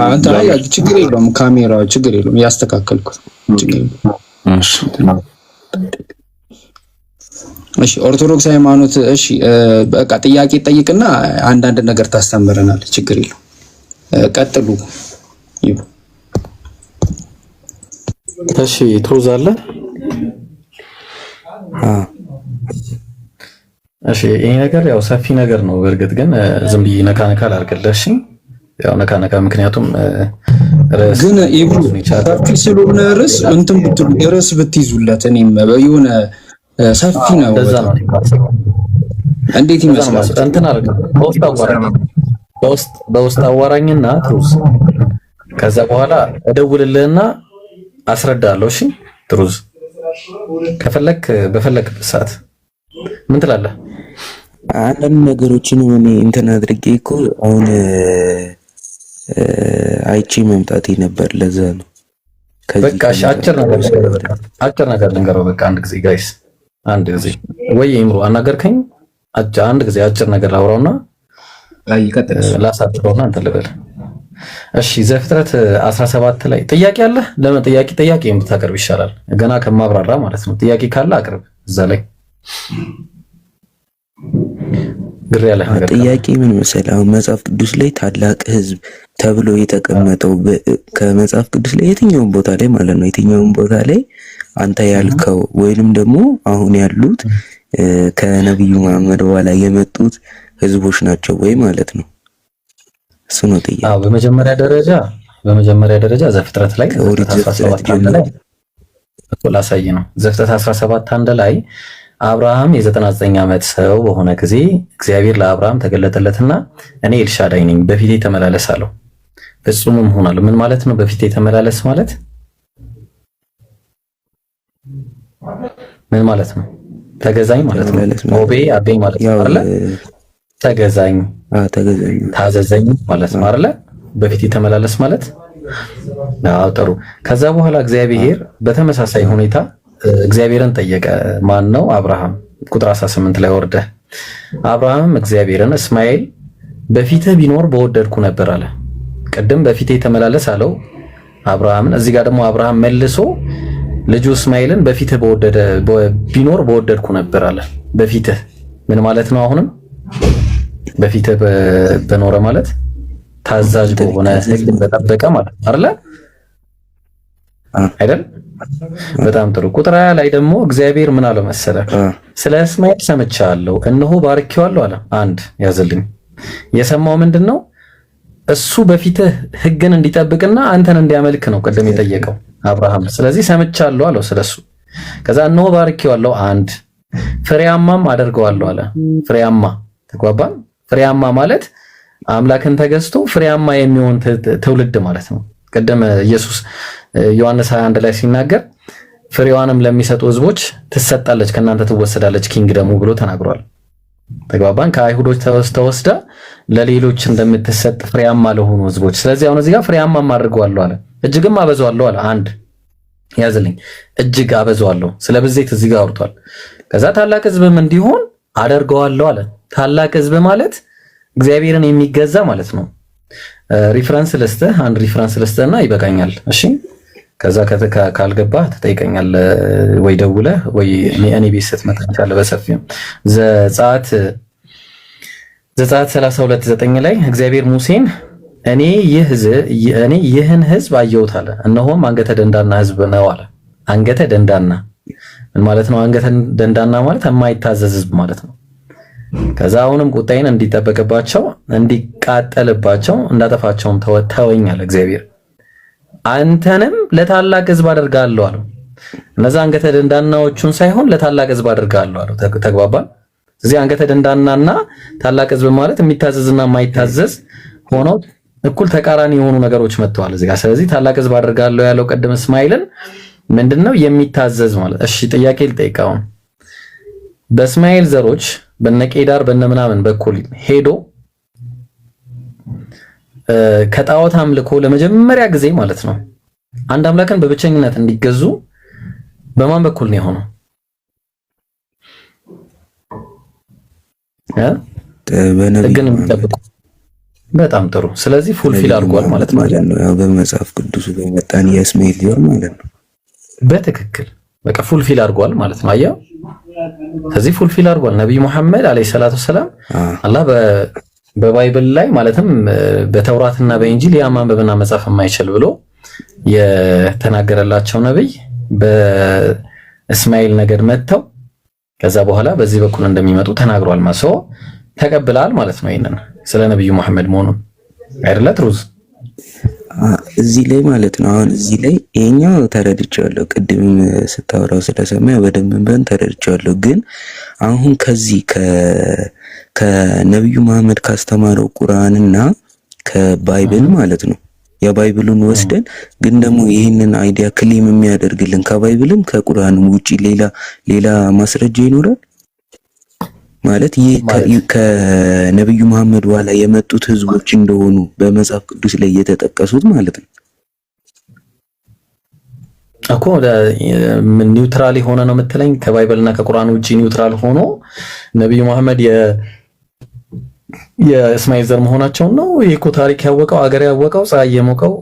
አንተ አይ ችግር የለውም፣ ካሜራው ችግር የለውም፣ ያስተካከልኩት ችግር የለውም። እሺ ኦርቶዶክስ ሃይማኖት። እሺ በቃ ጥያቄ ጠይቅና አንዳንድ ነገር ታስተምረናል። ችግር የለውም፣ ቀጥሉ። እሺ ትሩዝ አለ። እሺ ይሄ ነገር ያው ሰፊ ነገር ነው። በእርግጥ ግን ዝም ብዬ ነካ አላርግልህ። እሺ ያው ነካ ምክንያቱም ርዕስ ግን ኢብሩ ሰፊ ስለሆነ ርዕስ እንትን ብትሉ ርዕስ ብትይዙለት እኔም የሆነ ሰፊ ነው። እንዴት ይመስላል? እንትን አርግ በውስጥ አዋራኝና ትሩዝ ከዛ በኋላ እደውልልህና አስረዳለሁ። እሺ ትሩዝ ከፈለክ በፈለክበት ሰዓት ምን ትላለህ? አንዳንድ ነገሮችን እኔ እንትን አድርጌ እኮ አሁን አይቼ መምጣቴ ነበር። ለዛ ነው። በቃ እሺ አጭር ነገር ልንገረው። በቃ አንድ ጊዜ ጋይስ አንድ ጊዜ ወይ ኢምሩ አናገርከኝ አንድ ጊዜ አጭር ነገር ላውራውና ይቀጥል ላሳጥረውና አንተ ልበል። እሺ ዘፍጥረት 17 ላይ ጥያቄ አለ። ለምን ጥያቄ የምታቀርብ ይሻላል ገና ከማብራራ ማለት ነው። ጥያቄ ካለ አቅርብ እዛ ላይ ግሬ ያለ ነገር ጥያቄ ምን መሰለህ? አሁን መጽሐፍ ቅዱስ ላይ ታላቅ ሕዝብ ተብሎ የተቀመጠው ከመጽሐፍ ቅዱስ ላይ የትኛውም ቦታ ላይ ማለት ነው የትኛውም ቦታ ላይ አንተ ያልከው ወይንም ደግሞ አሁን ያሉት ከነብዩ መሐመድ በኋላ የመጡት ህዝቦች ናቸው ወይ ማለት ነው? እሱ ነው ጥያቄ። አዎ በመጀመሪያ ደረጃ ዘፍጥረት ላይ 17 ላይ ላሳይ ነው። ዘፍጥረት 17 አንድ ላይ አብርሃም የ99 ዓመት ሰው በሆነ ጊዜ እግዚአብሔር ለአብርሃም ተገለጠለትና እኔ ኤልሻዳይ ነኝ በፊቴ ተመላለስ አለው። ፍጹምም ሆናል። ምን ማለት ነው በፊቴ ተመላለስ ማለት? ምን ማለት ነው? ተገዛኝ ማለት ነው። ኦቤ አቤ ማለት ነው አይደለ? ተገዛኝ ታዘዘኝ ማለት ነው አይደለ? በፊቴ ተመላለስ ማለት አዎ ጥሩ። ከዛ በኋላ እግዚአብሔር በተመሳሳይ ሁኔታ እግዚአብሔርን ጠየቀ። ማን ነው? አብርሃም። ቁጥር 18 ላይ ወርደ አብርሃም እግዚአብሔርን እስማኤል በፊትህ ቢኖር በወደድኩ ነበር አለ። ቅድም በፊቴ ተመላለስ አለው አብርሃምን። እዚህ ጋር ደግሞ አብርሃም መልሶ ልጁ እስማኤልን በፊትህ ቢኖር በወደድኩ ነበር አለ። በፊትህ ምን ማለት ነው? አሁንም በፊትህ በኖረ ማለት ታዛዥ በሆነ ሕግ በጠበቀ ማለት አይደለ? አይደል? በጣም ጥሩ። ቁጥር 20 ላይ ደግሞ እግዚአብሔር ምን አለው መሰለህ? ስለ እስማኤል ሰምቻለሁ እነሆ ባርኬዋለሁ አለ። አንድ ያዘልኝ። የሰማው ምንድነው? እሱ በፊትህ ሕግን እንዲጠብቅና አንተን እንዲያመልክ ነው ቅድም የጠየቀው አብርሃም። ስለዚህ ሰምቻለሁ አለው ስለሱ። ከዛ እነሆ ባርኬዋለሁ፣ አንድ ፍሬያማም አደርገዋለሁ አለ። ፍሬያማ ተግባባን? ፍሬያማ ማለት አምላክን ተገዝቶ ፍሬያማ የሚሆን ትውልድ ማለት ነው። ቀደም ኢየሱስ ዮሐንስ 21 ላይ ሲናገር ፍሬዋንም ለሚሰጡ ህዝቦች ትሰጣለች ከእናንተ ትወሰዳለች ኪንግደሙ ብሎ ተናግሯል። ተግባባን? ከአይሁዶች ተወስዳ ለሌሎች እንደምትሰጥ ፍሬያማ ለሆኑ ህዝቦች። ስለዚህ አሁን እዚህ ጋር ፍሬያማም አድርገዋለሁ አለ። እጅግም አበዛዋለሁ አለ። አንድ ያዝልኝ፣ እጅግ አበዛዋለሁ። ስለ ብዜት እዚህ ጋር አውርቷል። ከዛ ታላቅ ህዝብም እንዲሆን አደርገዋለሁ አለ። ታላቅ ህዝብ ማለት እግዚአብሔርን የሚገዛ ማለት ነው። ሪፈረንስ ልስጥህ፣ አንድ ሪፈረንስ ልስጥህና ይበቃኛል። እሺ ከዛ ካልገባህ ትጠይቀኛለህ ወይ ደውለህ ወይ እኔ ቤት ስትመጣ ይቻላል። በሰፊው ዘጸአት 32:9 ላይ እግዚአብሔር ሙሴን እኔ ይህን ህዝብ አየሁት አለ፣ እነሆም አንገተ ደንዳና ህዝብ ነው አለ። አንገተ ደንዳና ምን ማለት ነው? አንገተ ደንዳና ማለት የማይታዘዝ ህዝብ ማለት ነው። ከዛ አሁንም ቁጣዬን እንዲጠበቅባቸው እንዲቃጠልባቸው እንዳጠፋቸውም ተወኝ አለ እግዚአብሔር። አንተንም ለታላቅ ህዝብ አደርጋለሁ አለው። እነዛ አንገተ ደንዳናዎቹን ሳይሆን ለታላቅ ህዝብ አደርጋለሁ አለው። ተግባባን? እዚህ አንገተ ደንዳናና ታላቅ ህዝብ ማለት የሚታዘዝና የማይታዘዝ ሆነው እኩል ተቃራኒ የሆኑ ነገሮች መጥተዋል እዚህ ጋር። ስለዚህ ታላቅ ህዝብ አደርጋለሁ ያለው ቀደም እስማኤልን ምንድነው? የሚታዘዝ ማለት። እሺ ጥያቄ ልጠይቀው። በእስማኤል ዘሮች በነቄዳር በነምናምን በኩል ሄዶ ከጣዖት አምልኮ ለመጀመሪያ ጊዜ ማለት ነው አንድ አምላክን በብቸኝነት እንዲገዙ በማን በኩል ነው የሆነው? ግን የሚጠብቁ በጣም ጥሩ። ስለዚህ ፉልፊል አድርጓል ማለት ነው። ያው በመጽሐፍ ቅዱስ በመጣን የእስማኤል ዘር ማለት ነው። በትክክል በቃ ፉልፊል አድርጓል ማለት ነው። አየው ከዚህ ፉልፊል አድርጓል ነብዩ መሐመድ አለይሂ ሰላቱ ሰላም። አላህ በባይብል ላይ ማለትም በተውራትና በእንጂል ማንበብና መጻፍ የማይችል ብሎ የተናገረላቸው ነብይ በእስማኤል ነገድ መጥተው ከዛ በኋላ በዚህ በኩል እንደሚመጡ ተናግሯል። ማሶ ተቀብላል ማለት ነው። ይሄንን ስለ ነብዩ መሐመድ መሆኑን አይደለ? ትሩዝ እዚህ ላይ ማለት ነው። አሁን እዚህ ላይ ይሄኛው ተረድቻለሁ። ቅድም ስታወራው ስለሰማያ በደንብ ተረድቻለሁ። ግን አሁን ከዚህ ከነብዩ መሐመድ ካስተማረው ቁርአንና ከባይብል ማለት ነው የባይብሉን ወስደን ግን ደግሞ ይህንን አይዲያ ክሌም የሚያደርግልን ከባይብልም ከቁርአንም ውጪ ሌላ ማስረጃ ይኖራል ማለት ይህ ከነብዩ መሐመድ በኋላ የመጡት ህዝቦች እንደሆኑ በመጽሐፍ ቅዱስ ላይ የተጠቀሱት ማለት ነው። እኮ ኒውትራል ሆነ ነው የምትለኝ? ከባይበልና ከቁርአን ውጪ ኒውትራል ሆኖ ነብዩ መሐመድ የእስማኤል ዘር መሆናቸው ነው። ይሄ እኮ ታሪክ ያወቀው አገር ያወቀው ፀሐይ የሞቀው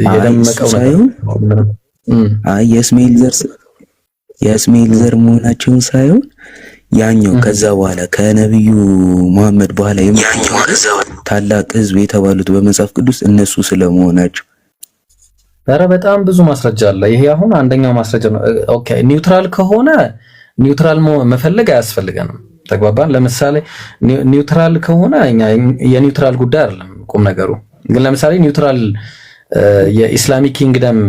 የደመቀው ነው። የእስማኤል ዘር መሆናቸውን ሳይሆን ያኛው ከዛ በኋላ ከነብዩ መሐመድ በኋላ ታላቅ ህዝብ የተባሉት በመጽሐፍ ቅዱስ እነሱ ስለመሆናቸው። ኧረ በጣም ብዙ ማስረጃ አለ። ይሄ አሁን አንደኛው ማስረጃ ነው። ኦኬ ኒውትራል ከሆነ ኒውትራል መፈለግ አያስፈልገንም። ተግባባን። ለምሳሌ ኒውትራል ከሆነ እኛ የኒውትራል ጉዳይ አይደለም ቁም ነገሩ። ግን ለምሳሌ ኒውትራል የኢስላሚክ ኪንግደም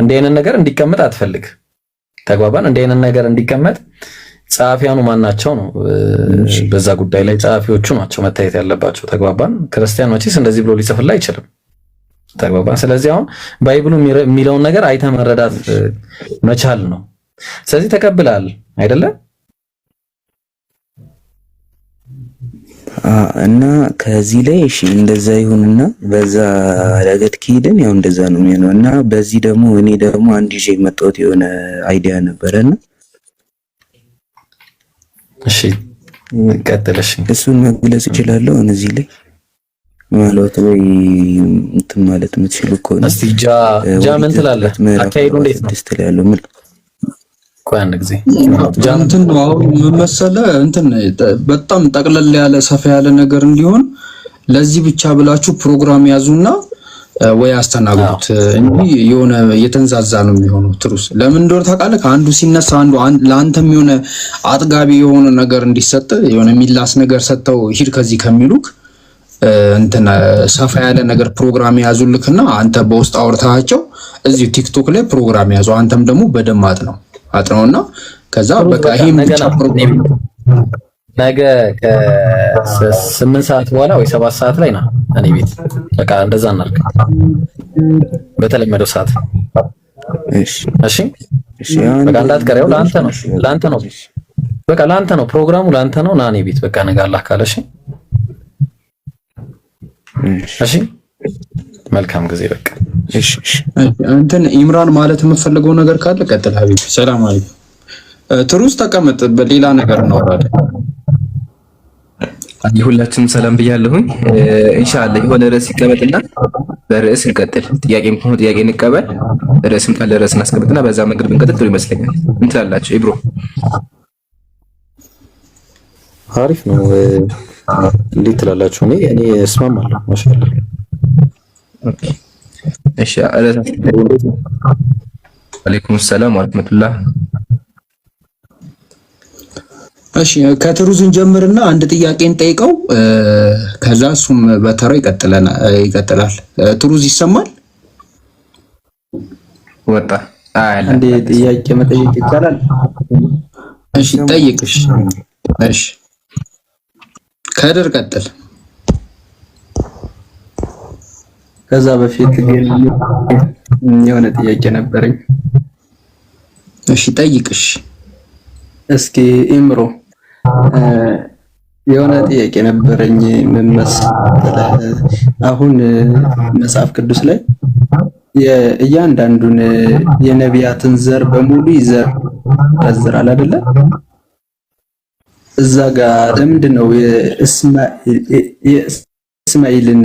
እንደ አይነት ነገር እንዲቀመጥ አትፈልግ። ተግባባን። እንደ አይነት ነገር እንዲቀመጥ ጸሐፊያኑ ማናቸው ነው? በዛ ጉዳይ ላይ ጸሐፊዎቹ ናቸው መታየት ያለባቸው። ተግባባን። ክርስቲያን መቼስ እንደዚህ ብሎ ሊጽፍልህ አይችልም። ተግባባን። ስለዚህ አሁን ባይብሉ የሚለውን ነገር አይተህ መረዳት መቻል ነው። ስለዚህ ተቀብለሃል አይደለም? እና ከዚህ ላይ እሺ እንደዛ ይሁንና በዛ ረገድ ከሄድን ያው እንደዛ ነው የሚሆነው። እና በዚህ ደግሞ እኔ ደግሞ አንድ ይዤ የመጣሁት የሆነ አይዲያ ነበረና እሺ ቀጥለሽ እሱን መግለጽ እችላለሁ። እዚህ ላይ ማለት ወይ እንትን ማለት የምትችሉ ከሆነ እስቲ ጃ ምን ትላለህ? አካሄዱ እንዴት ነው? ደስ ይላል። ምን ቆይ አንድ ጊዜ እንትን ነው አሁን ምን መሰለህ እንትን በጣም ጠቅለል ያለ ሰፋ ያለ ነገር እንዲሆን ለዚህ ብቻ ብላችሁ ፕሮግራም ያዙና ወይ አስተናግዱት እንጂ የሆነ የተንዛዛ ነው የሚሆነው። ትሩስ ለምን እንደሆነ ታውቃለህ? አንዱ ሲነሳ አንዱ ለአንተም የሆነ አጥጋቢ የሆነ ነገር እንዲሰጥ የሆነ ሚላስ ነገር ሰጥተው ሂድ ከዚህ ከሚሉክ እንትን ሰፋ ያለ ነገር ፕሮግራም ያዙልክና አንተ በውስጥ አውርታቸው እዚህ ቲክቶክ ላይ ፕሮግራም ያዙ። አንተም ደግሞ በደማጥ ነው አጥነውና ከዛ በቃ ይሄን ብቻ ፕሮግራም ነገ ከ8 ሰዓት በኋላ ወይ 7 ሰዓት ላይ ና እኔ ቤት በቃ እንደዛ እናርግ በተለመደው ሰዓት። እሺ በቃ እንዳትቀረው። ለአንተ ነው በቃ ለአንተ ነው ፕሮግራሙ፣ ለአንተ ነው። ና እኔ ቤት በቃ ነገ አላህ ካለ። እሺ መልካም ጊዜ። በቃ እሺ እንትን ኢምራን ማለት የምፈልገው ነገር ካለ ቀጥል ሀቢብ። ሰላም አለይኩም። ትሩስ ተቀመጥ፣ በሌላ ነገር እናወራለን። ሁላችንም ሰላም ብያለሁኝ። ኢንሻአላህ የሆነ ርዕስ ይቀመጥና በርዕስ እንቀጥል። ጥያቄም ከሆነ ጥያቄ እንቀበል፣ ርዕስም ካለ ርዕስ እናስቀምጥና በዛ መንገድ ብንቀጥል ጥሩ ይመስለኛል። ምን ትላላችሁ? ኢብሮ አሪፍ ነው። እንዴት ትላላችሁ? እኔ እስማማለሁ። ማሻአላህ። ኦኬ እሺ። ወአለይኩም ሰላም ወራህመቱላህ። እሺ ከትሩዝን ጀምርና አንድ ጥያቄን ጠይቀው ከዛ እሱም በተራ ይቀጥላል። ትሩዝ ይሰማል? ወጣ አንዴ ጥያቄ መጠየቅ ይቻላል? እሺ ጠይቅሽ። እሺ ከድር ቀጥል። ከዛ በፊት ግን የሆነ ጥያቄ ነበረኝ። እሺ ጠይቅሽ። እስኪ ኢምሮ የሆነ ጥያቄ ነበረኝ። ምን መሰለህ አሁን መጽሐፍ ቅዱስ ላይ የእያንዳንዱን የነቢያትን ዘር በሙሉ ይዘረዝራል አይደለ? እዛ ጋር ለምንድን ነው የእስማኤልን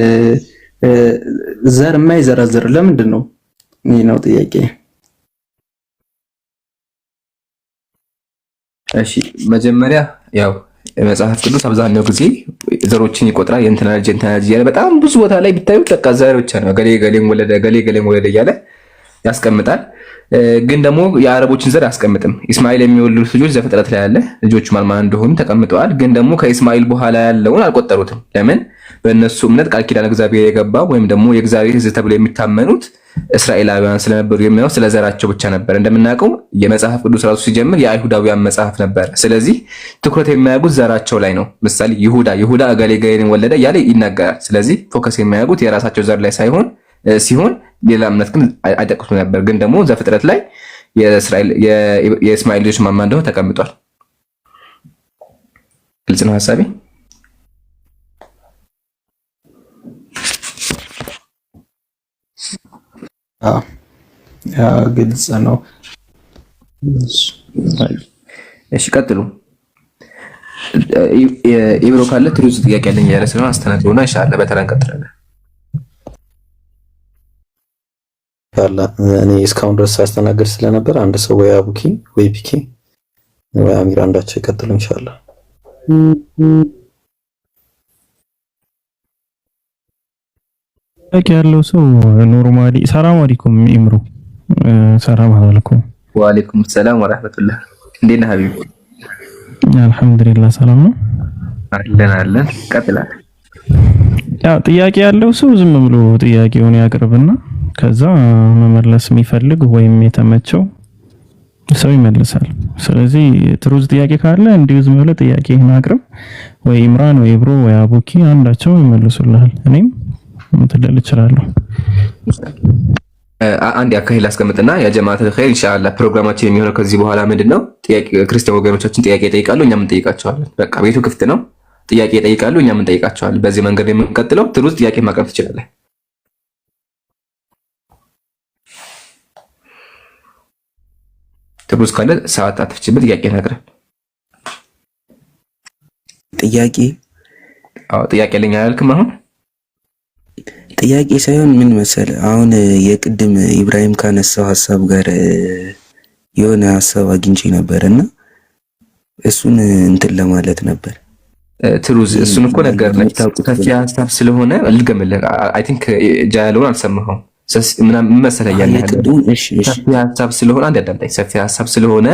ዘር የማይዘረዝር? ለምንድን ነው? ይህ ነው ጥያቄ። እሺ መጀመሪያ ያው መጽሐፍ ቅዱስ አብዛኛው ጊዜ ዘሮችን ይቆጥራል። የእንትና ልጅ እያለ በጣም ብዙ ቦታ ላይ ቢታዩት በቃ ዘር ብቻ ነው። ገሌ ገሌን ወለደ፣ ገሌ ገሌን ወለደ እያለ ያስቀምጣል። ግን ደግሞ የአረቦችን ዘር አያስቀምጥም። ኢስማኤል የሚወልዱት ልጆች ዘፍጥረት ላይ ያለ ልጆቹ ማን እንደሆኑ ተቀምጠዋል። ግን ደግሞ ከኢስማኤል በኋላ ያለውን አልቆጠሩትም። ለምን? በእነሱ እምነት ቃል ኪዳን እግዚአብሔር የገባው ወይም ደግሞ የእግዚአብሔር ሕዝብ ተብሎ የሚታመኑት እስራኤላውያን ስለነበሩ የሚያው ስለ ዘራቸው ብቻ ነበር። እንደምናውቀው የመጽሐፍ ቅዱስ ራሱ ሲጀምር የአይሁዳውያን መጽሐፍ ነበር። ስለዚህ ትኩረት የሚያደርጉት ዘራቸው ላይ ነው። ምሳሌ ይሁዳ እገሌ ገሌን ወለደ እያለ ይናገራል። ስለዚህ ፎከስ የሚያደርጉት የራሳቸው ዘር ላይ ሲሆን ሌላ እምነት ግን አይጠቅሱም ነበር። ግን ደግሞ ዘፍጥረት ላይ የእስማኤል ልጆች ማን እንደሆነ ተቀምጧል። ግልጽ ነው ሐሳቤ? ግልጽ ነው። እሺ ቀጥሉ። ኢብሮ ካለ ትሩዝ ጥያቄ ያለኝ ያለ ስለሆነ አስተናግሩና ኢንሻአላህ በተራ እንቀጥላለን። ያላ እኔ እስካሁን ድረስ ሳስተናግድ ስለነበር አንድ ሰው ወይ አቡኪ ወይ ፒኬ ወይ አሚር አንዳቸው ይቀጥሉ ኢንሻአላህ። ያለው ሰው ኖርማሊ ሰላም አለይኩም ኢምሩ። ሰላም አለይኩም። ወአለይኩም ሰላም ወራህመቱላህ። እንዴት ነህ ሀቢብ? አልሐምዱሊላህ ሰላም ነው አለን። ቀጥላል። ያው ጥያቄ ያለው ሰው ዝም ብሎ ጥያቄውን ያቅርብና ከዛ መመለስ የሚፈልግ ወይም የተመቸው ሰው ይመልሳል። ስለዚህ ትሩዝ ጥያቄ ካለ እንዲሁ ዝም ብለህ ጥያቄህን አቅርብ። ወይ ኢምራን ወይ ኢብሮ ወይ አቡኪ አንዳቸው ይመልሱልሃል። እኔም ምትልል እችላለሁ። አንድ ያካሂል አስቀምጥና ያ ጀማዓተል ኸይር ኢንሻአላህ ፕሮግራማችን የሚሆነው ከዚህ በኋላ ምንድነው ጥያቄ ክርስቲያን ወገኖቻችን ጥያቄ ይጠይቃሉ፣ እኛም እንጠይቃቸዋለን። በቃ ቤቱ ክፍት ነው። ጥያቄ ይጠይቃሉ፣ እኛም እንጠይቃቸዋለን። በዚህ መንገድ የምንቀጥለው ትሩዝ ጥያቄ ማቅረብ ትችላለህ። ትሩዝ ካለ ሰዓት አትፍጭበት። ጥያቄ ነግረህ ጥያቄ ለኛ አላልክም? አሁን ጥያቄ ሳይሆን ምን መሰለ፣ አሁን የቅድም ኢብራሂም ካነሳው ሐሳብ ጋር የሆነ ሐሳብ አግኝቼ ነበርና እሱን እንትን ለማለት ነበር። ትሩዝ እሱን እኮ ነገር ነው ሰፊ ሐሳብ ስለሆነ ልገምልህ። አይ ቲንክ ጃያሉን አልሰማኸውም። ምን መሰለህ ያለ ሰፊ ሐሳብ ስለሆነ አንድ አዳምጠኝ። ሰፊ ሐሳብ ስለሆነ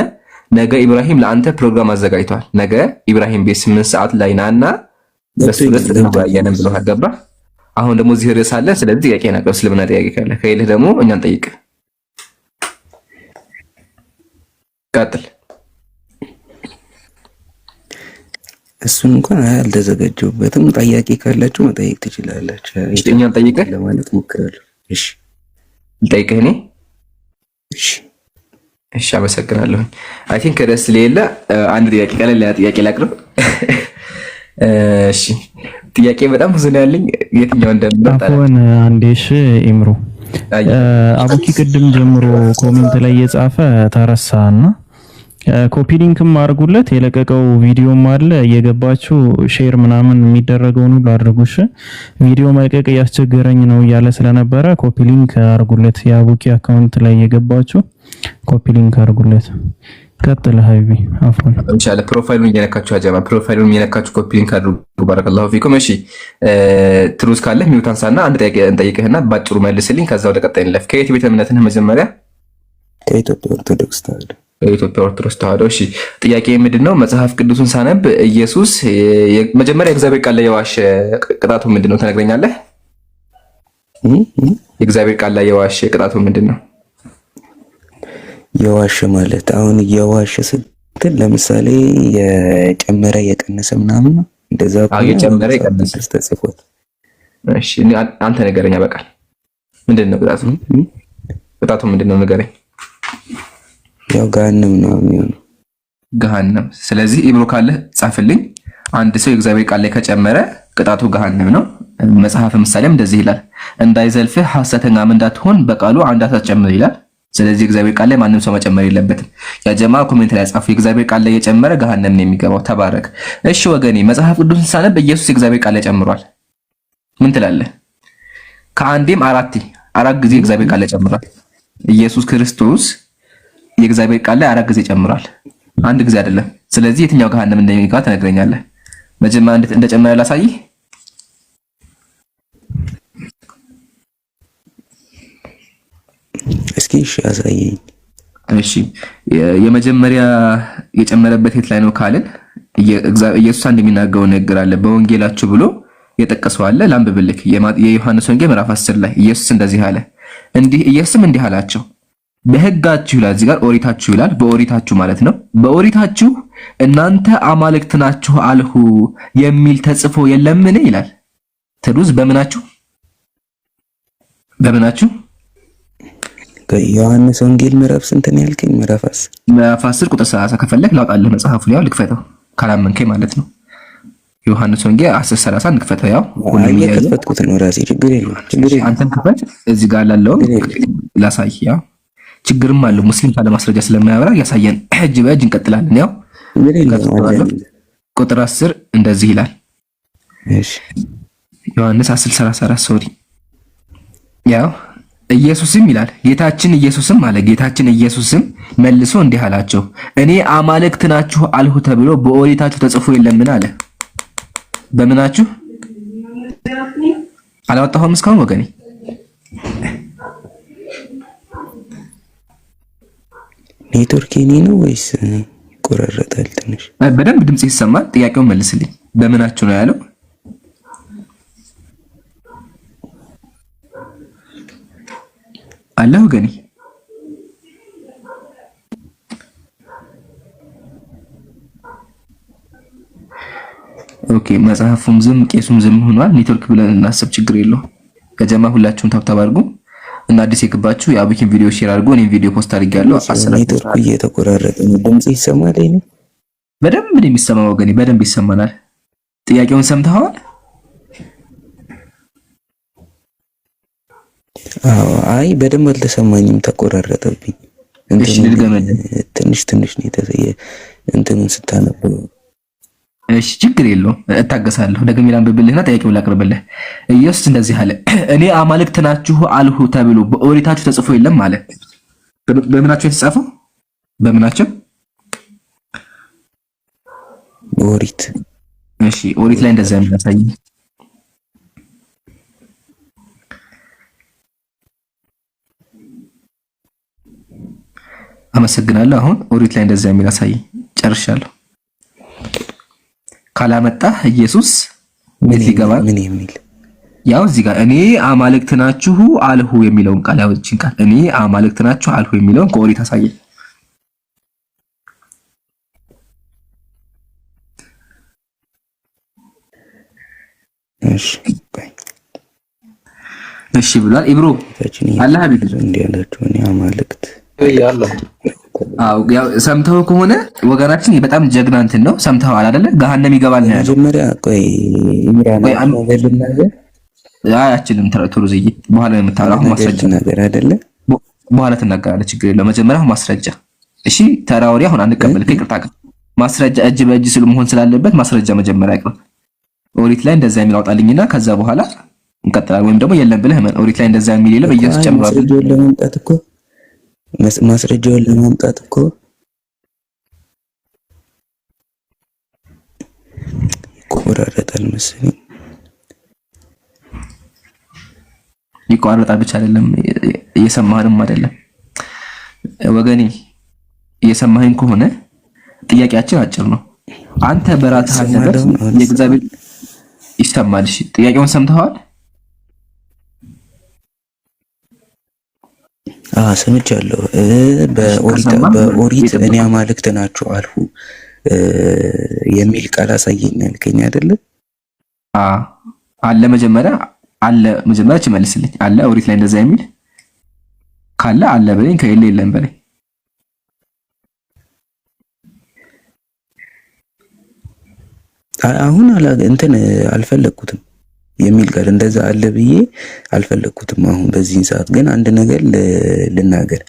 ነገ ኢብራሂም ለአንተ ፕሮግራም አዘጋጅቷል። ነገ ኢብራሂም ቤት 8 ሰዓት ላይ ናና በሱ ደስ ተባያየን ብለሃል። ገባህ? አሁን ደግሞ እዚህ ርዕስ አለ። ስለዚህ ጥያቄ ናቀው እስልምና ጥያቄ ካለ ከይልህ ደግሞ እኛን ጠይቅ። ቀጥል። እሱን እንኳን አልተዘጋጀሁበትም። ጥያቄ ካላችሁ መጠየቅ ትችላላችሁ። እኛን ጠይቀህ ለማለት ሞክራለሁ። እሺ ልጠይቅህ እኔ? እሺ አመሰግናለሁ። አይ ቲንክ ደስ ሌላ አንድ ጥያቄ ቀለል ያለ ጥያቄ ላቅርብ። እሺ ጥያቄ በጣም ብዙ ነው ያለኝ። የትኛው እንደምጣጣ አፎን አንዴሽ ኢምሩ አቡኪ ቅድም ጀምሮ ኮሜንት ላይ የጻፈ ተረሳና ኮፒ ሊንክም አድርጉለት። የለቀቀው ቪዲዮም አለ እየገባችሁ ሼር ምናምን የሚደረገውን ሁሉ አድርጉሽ። ቪዲዮ መልቀቅ እያስቸገረኝ ነው እያለ ስለነበረ ኮፒ ሊንክ አድርጉለት። የአቡኪ አካውንት ላይ እየገባችሁ ኮፒ ሊንክ አድርጉለት። ቀጥል ሀይቢ አፎን ኢንሻአላህ። ፕሮፋይሉን እየነካችሁ አጀማ ፕሮፋይሉን እየነካችሁ ኮፒ ሊንክ አድርጉ። ባረከላሁ ፊኩም። እሺ ትሩዝ ካለ ሚውት አንሳና አንድ ጥያቄ እንጠይቅህና ባጭሩ መልስልኝ። ከዛ ወደ ቀጣይ እንለፍ። ከየት ቤተ እምነት ነህ? መጀመሪያ ከኢትዮጵያ ኦርቶዶክስ ተዋህዶ። ከኢትዮጵያ ኦርቶዶክስ ተዋህዶ። እሺ ጥያቄ ምንድነው? መጽሐፍ ቅዱስን ሳነብ ኢየሱስ መጀመሪያ የእግዚአብሔር ቃል ላይ የዋሸ ቅጣቱ ምንድነው ተነግረኛለህ? የእግዚአብሔር ቃል ላይ የዋሸ ቅጣቱ ምንድነው? የዋሸ ማለት አሁን የዋሸ ስትል ለምሳሌ የጨመረ የቀነሰ ምናምን እንደዛ የጨመረ የቀነሰ ተጽፏል። እሺ አንተ ነገረኛ በቃል ምንድነው ቅጣቱ? ቅጣቱ ምንድነው ንገረኝ። ያው ገሃነም ነው የሚሆነው። ገሃነም። ስለዚህ ኢብሮ ካለ ጻፍልኝ። አንድ ሰው የእግዚአብሔር ቃል ላይ ከጨመረ ቅጣቱ ገሃነም ነው። መጽሐፈ ምሳሌም እንደዚህ ይላል፣ እንዳይዘልፍህ ሐሰተኛም እንዳትሆን በቃሉ አንዳች አትጨምር ይላል። ስለዚህ እግዚአብሔር ቃል ላይ ማንም ሰው መጨመር የለበትም። ያ ጀማ ኮሜንት ላይ ጻፉ፣ የእግዚአብሔር ቃል ላይ የጨመረ ገሃነም ነው የሚገባው። ተባረክ። እሺ ወገኔ መጽሐፍ ቅዱስን ሳነብ ኢየሱስ የእግዚአብሔር ቃል ላይ ጨምሯል። ምን ትላለህ? ከአንዴም አራት ጊዜ የእግዚአብሔር ቃል ላይ ጨምሯል። ኢየሱስ ክርስቶስ የእግዚአብሔር ቃል ላይ 4 ጊዜ ጨምሯል፣ አንድ ጊዜ አይደለም። ስለዚህ የትኛው ገሃነም እንደሚገባ ትነግረኛለህ? መጀመሪያ እንደጨመረ ላሳይህ። እስኪ እሺ አሳየኝ። እሺ የመጀመሪያ የጨመረበት የት ላይ ነው ካልን ኢየሱስ እንደሚናገረው ነገር አለ በወንጌላችሁ ብሎ የጠቀሰው አለ። ላንብብልክ። የዮሐንስ ወንጌል ምዕራፍ 10 ላይ ኢየሱስ እንደዚህ አለ። ኢየሱስም እንዲህ አላቸው፣ በሕጋችሁ ይላል፣ እዚህ ጋር ኦሪታችሁ ይላል። በኦሪታችሁ ማለት ነው። በኦሪታችሁ እናንተ አማልክት ናችሁ አልሁ የሚል ተጽፎ የለምን ይላል። ትሩዝ በምናችሁ ዮሐንስ ወንጌል ምዕራፍ ስንት ነው ያልከኝ? ምዕራፍ 10 ቁጥር 30 ከፈለክ ላውጣልህ መጽሐፉን፣ ያው ልክፈተው ካላመንከኝ ማለት ነው። ዮሐንስ ወንጌል 10:30 እንክፈተው። ያው ሁሉም የከፈትኩት ነው ራሴ፣ ችግር የለውም። አንተን ክፈት። እዚህ ጋር ላለው ላሳይ። ያው ችግርም አለው። ሙስሊም ካለ ማስረጃ ስለማያወራ ያሳየን። እጅ በእጅ እንቀጥላለን። ያው ቁጥር 10 እንደዚህ ይላል። እሺ ዮሐንስ 10:34 ሶሪ ያው ኢየሱስም ይላል ጌታችን ኢየሱስም መልሶ እንዲህ አላቸው፣ እኔ አማልክት ናችሁ አልሁ ተብሎ በኦሪታችሁ ተጽፎ የለምን አለ። በምናችሁ አላወጣሁም እስካሁን ወገኔ? ኔትወርክ የኔ ነው ወይስ ይቆራረጣል ትንሽ? በደንብ ድምጽ ይሰማል። ጥያቄውን መልስልኝ። በምናችሁ ነው ያለው? አለ ወገኔ? ኦኬ መጽሐፉም ዝም ቄሱም ዝም ሆኗል። ኔትወርክ ብለን እናስብ፣ ችግር የለው። ከጀማ ሁላችሁም ታብታብ አድርጉ እና አዲስ የገባችሁ የአብኪን ቪዲዮ ሼር አድርጉ። እኔም ቪዲዮ ፖስት አድርጋለሁ። ኔትወርክ እየተቆራረጠ ነው። ድምጽ ይሰማል አይኔ? በደንብ ነው የሚሰማው ወገኔ፣ በደንብ ይሰማናል። ጥያቄውን ሰምተዋል? አይ በደንብ አልተሰማኝም፣ ተቆራረጠብኝ። ትንሽ ነው የተሰየ እንትኑን ስታነበው። እሺ ችግር የለውም እታገሳለሁ። ደግሜ ላንብብልህና ጥያቄውን ላቅርብልህ። ኢየሱስ እንደዚህ አለ፣ እኔ አማልክት ናችሁ አልሁ ተብሎ በኦሪታችሁ ተጽፎ የለም አለ። በምናችሁ የተጻፈው? በምናቸው? ኦሪት። እሺ ኦሪት ላይ እንደዛ የሚያሳይ አመሰግናለሁ። አሁን ኦሪት ላይ እንደዛ የሚያሳይ ጨርሻለሁ። ካላመጣ ኢየሱስ ምን ይገባል? ምን የሚል ያው እዚህ ጋር እኔ አማልክት ናችሁ አልሁ የሚለውን ቃል ያወጭን ቃል እኔ አማልክት ናችሁ አልሁ የሚለውን ከኦሪት አሳየ። እሺ ብሏል ኢብሮ አላህ ቢት እንዲያላችሁ እኔ አማልክት ያለው ያው ሰምተው ከሆነ ወገናችን በጣም ጀግና እንትን ነው። ሰምተዋል አይደለ? ገሃነም ይገባል ነው ያለው። መጀመሪያ ቆይ ኢምራን ነገር አያችልም ተሩዝዬ በኋላ የምታወራው ማስረጃ ነገር አይደለ? በኋላ ትናገራለህ፣ ችግር የለውም። መጀመሪያ ማስረጃ እሺ። ተራውሪ አሁን አንቀበል ከይቅርታ ጋር ማስረጃ እጅ በእጅ መሆን ስላለበት ማስረጃ መጀመሪያ አይቀር። ኦሪት ላይ እንደዛ የሚል አውጣልኝና ከዛ በኋላ እንቀጥላለን። ወይም ደግሞ የለም ብለህ ኦሪት ላይ እንደዛ የሚል የለም በኢየሱስ ጨምሯል። ማስረጃውን ለማምጣት እኮ ይቆራረጣል መሰለኝ። ይቆራረጣል ብቻ አይደለም እየሰማህንም አይደለም ወገኔ። እየሰማህን ከሆነ ጥያቄያችን አጭር ነው። አንተ በራስህ ነገር የእግዚአብሔር ይሰማል። እሺ ጥያቄውን ሰምተዋል? ሰምቻለሁ። በኦሪት እኔ አማልክት ናችሁ አልሁ የሚል ቃል አሳየኝ ያልከኝ አይደለ? አለ መጀመሪያ መልስልኝ። አለ ኦሪት ላይ እንደዛ የሚል ካለ አለ በለኝ፣ ከሌለ የለም በለኝ። አሁን እንትን አልፈለኩትም የሚል ቃል እንደዛ አለ ብዬ አልፈለኩትም። አሁን በዚህ ሰዓት ግን አንድ ነገር ልናገር።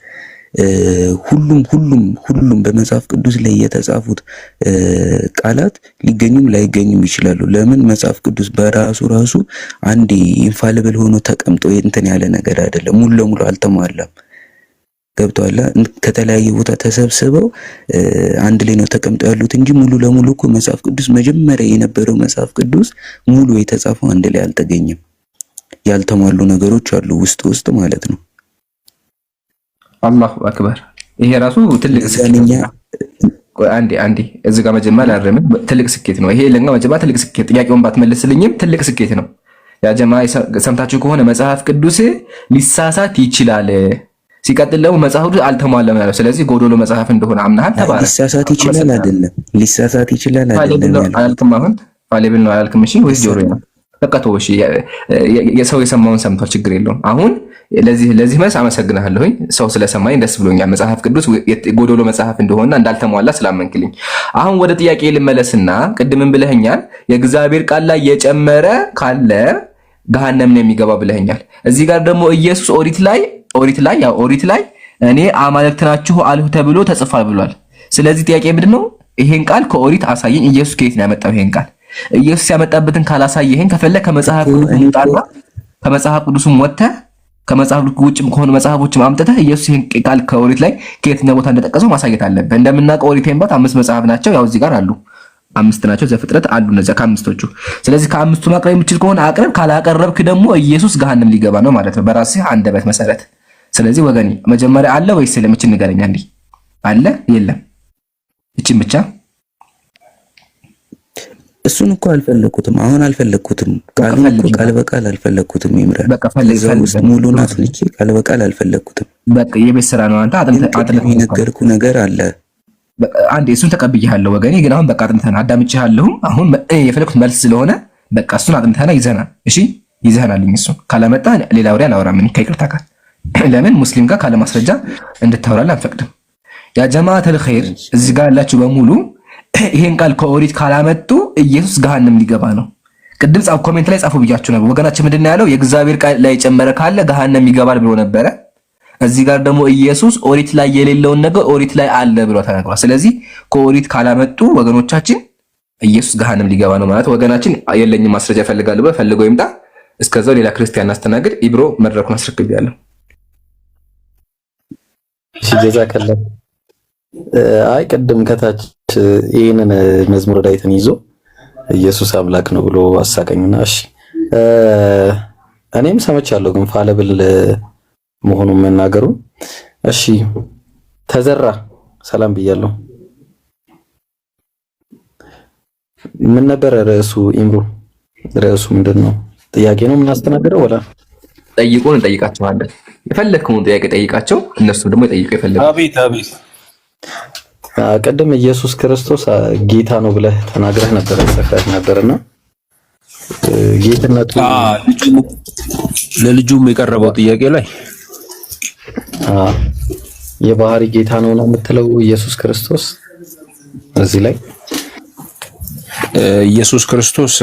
ሁሉም በመጽሐፍ ቅዱስ ላይ የተጻፉት ቃላት ሊገኙም ላይገኙም ይችላሉ። ለምን? መጽሐፍ ቅዱስ በራሱ አንዴ ኢንፋሊብል ሆኖ ተቀምጦ እንትን ያለ ነገር አይደለም። ሙሉ ለሙሉ አልተሟላም። ገብቷል? ከተለያየ ቦታ ተሰብስበው አንድ ላይ ነው ተቀምጠው ያሉት እንጂ ሙሉ ለሙሉ እኮ መጽሐፍ ቅዱስ መጀመሪያ የነበረው መጽሐፍ ቅዱስ ሙሉ የተጻፈው አንድ ላይ አልተገኘም። ያልተሟሉ ነገሮች አሉ ውስጥ ማለት ነው። አላሁ አክበር። ይሄ ራሱ ትልቅ ስኬት ነው። አንዴ እዚህ ጋር መጀመሪያ አረምን ትልቅ ስኬት ነው። ይሄ ለኛ መጀመሪያ ትልቅ ስኬት፣ ጥያቄውን ባትመልስልኝም ትልቅ ስኬት ነው። ያ ጀማ ሰምታችሁ ከሆነ መጽሐፍ ቅዱስ ሊሳሳት ይችላል። ሲቀጥል ደግሞ መጽሐፍ ቅዱስ አልተሟላም ያለው፣ ስለዚህ ጎዶሎ መጽሐፍ እንደሆነ አምናሃል። ተባረክ። ሊሳሳት ይችላል አይደለም? አላልክም? አሁን ፋሌብል ነው አላልክም? እሺ ወይስ ጆሮዬ ነው? በቃ ተው። እሺ የሰው የሰማውን ሰምቷል፣ ችግር የለውም። አሁን ለዚህ መልስ አመሰግናለሁኝ። ሰው ስለሰማኝ ደስ ብሎኛል። መጽሐፍ ቅዱስ ጎዶሎ መጽሐፍ እንደሆነ እንዳልተሟላ ስላመንክልኝ። አሁን ወደ ጥያቄ ልመለስና ቅድምን ብለኸኛል፣ የእግዚአብሔር ቃል ላይ የጨመረ ካለ ገሃነም ነው የሚገባ ብለኸኛል። እዚህ ጋር ደግሞ ኢየሱስ ኦሪት ላይ እኔ አማልክት ናችሁ አልሁ ተብሎ ተጽፏል ብሏል። ስለዚህ ጥያቄ ምንድነው? ይሄን ቃል ከኦሪት አሳየኝ። ኢየሱስ ከየት ነው ያመጣው ይሄን ቃል? ኢየሱስ ያመጣበትን ካላሳየኸኝ ከፈለክ ከመጽሐፍ ቅዱስ እንጣና ከመጽሐፍ ቅዱስም ወጥተህ ከመጽሐፍ ውጭም ከሆነ መጽሐፎችም አምጥተህ ኢየሱስ ይሄን ቃል ከኦሪት ላይ ከየትኛው ቦታ እንደጠቀሰው ማሳየት አለብህ። እንደምናውቀው ኦሪት የሚባሉት 5 መጽሐፍ ናቸው። ያው እዚህ ጋር አሉ 5 ናቸው። ዘፍጥረት አሉ እነዚያ ከአምስቶቹ። ስለዚህ ከአምስቱ ማቅረብ የምችል ከሆነ አቅርብ፣ ካላቀረብክ ደግሞ ኢየሱስ ገሃነም ሊገባ ነው ማለት ነው በራስህ አንደበት መሰረት። ስለዚህ ወገኔ መጀመሪያ አለ ወይስ የለም? እቺን ንገረኝ አንዴ። አለ የለም? እቺን ብቻ። እሱን እኮ አልፈለኩትም። አሁን አልፈለኩትም። ቃሉን እኮ ቃል በቃል አልፈለኩትም። ይምራል በቃ ፈልግ ሙሉ ናት ልጅ ቃል በቃል አልፈለኩትም። በቃ የቤት ስራ ነው። አንተ አጥንተህ የነገርኩ ነገር አለ። አንዴ እሱን ተቀብያለሁ ወገኔ። ግን አሁን በቃ አጥንተህና አዳምጬሃለሁ። አሁን የፈለኩት መልስ ስለሆነ በቃ እሱን አጥንተህና ይዘህና። እሺ ይዘህናልኝ። እሱን ካላመጣ ሌላ ወሬ አላወራም። ምን ከይቅርታ ጋር ለምን ሙስሊም ጋር ካለ ማስረጃ እንድታወራልህ አንፈቅድም። ያ ጀማዓተል ኸይር እዚህ ጋር ያላችሁ በሙሉ ይሄን ቃል ከኦሪት ካላመጡ ኢየሱስ ገሃነም ሊገባ ነው። ቅድም ኮሜንት ላይ ጻፉ ብያችሁ ነበር። ወገናችን ምንድን ነው ያለው? የእግዚአብሔር ቃል ላይ ጨመረ ካለ ገሃነም ይገባል ብሎ ነበረ። እዚህ ጋር ደግሞ ኢየሱስ ኦሪት ላይ የሌለውን ነገር ኦሪት ላይ አለ ብሎ ተናግሯል። ስለዚህ ከኦሪት ካላመጡ ወገኖቻችን ኢየሱስ ገሃነም ሊገባ ነው ማለት። ወገናችን የለኝም ማስረጃ እፈልጋለሁ ብሎ ፈልገው ይምጣ። እስከዛው ሌላ ክርስቲያን አስተናግድ። ኢብሮ መድረኩን አስረክብያለሁ። ጀዛከላ። አይ ቅድም ከታች ይሄንን መዝሙር ዳዊትን ይዞ ኢየሱስ አምላክ ነው ብሎ አሳቀኝና፣ እሺ እኔም ሰምቻለሁ፣ ግን ፋለብል መሆኑን መናገሩ። እሺ ተዘራ ሰላም ብያለሁ። ምን ነበር ርዕሱ? ኢምሩ ርዕሱ ምንድነው? ጥያቄ ነው የምናስተናግደው ወላ ጠይቁን? እንጠይቃቸዋለን። የፈለግከውን ጥያቄ ጠይቃቸው፣ እነሱ ደግሞ ይጠይቁ የፈለጉ። አቤት አቤት። ቅድም ኢየሱስ ክርስቶስ ጌታ ነው ብለህ ተናግረህ ነበር፣ ጽፈህ ነበርና ጌትነቱ ለልጁም የቀረበው ጥያቄ ላይ የባህሪ ጌታ ነው የምትለው ኢየሱስ ክርስቶስ። እዚህ ላይ ኢየሱስ ክርስቶስ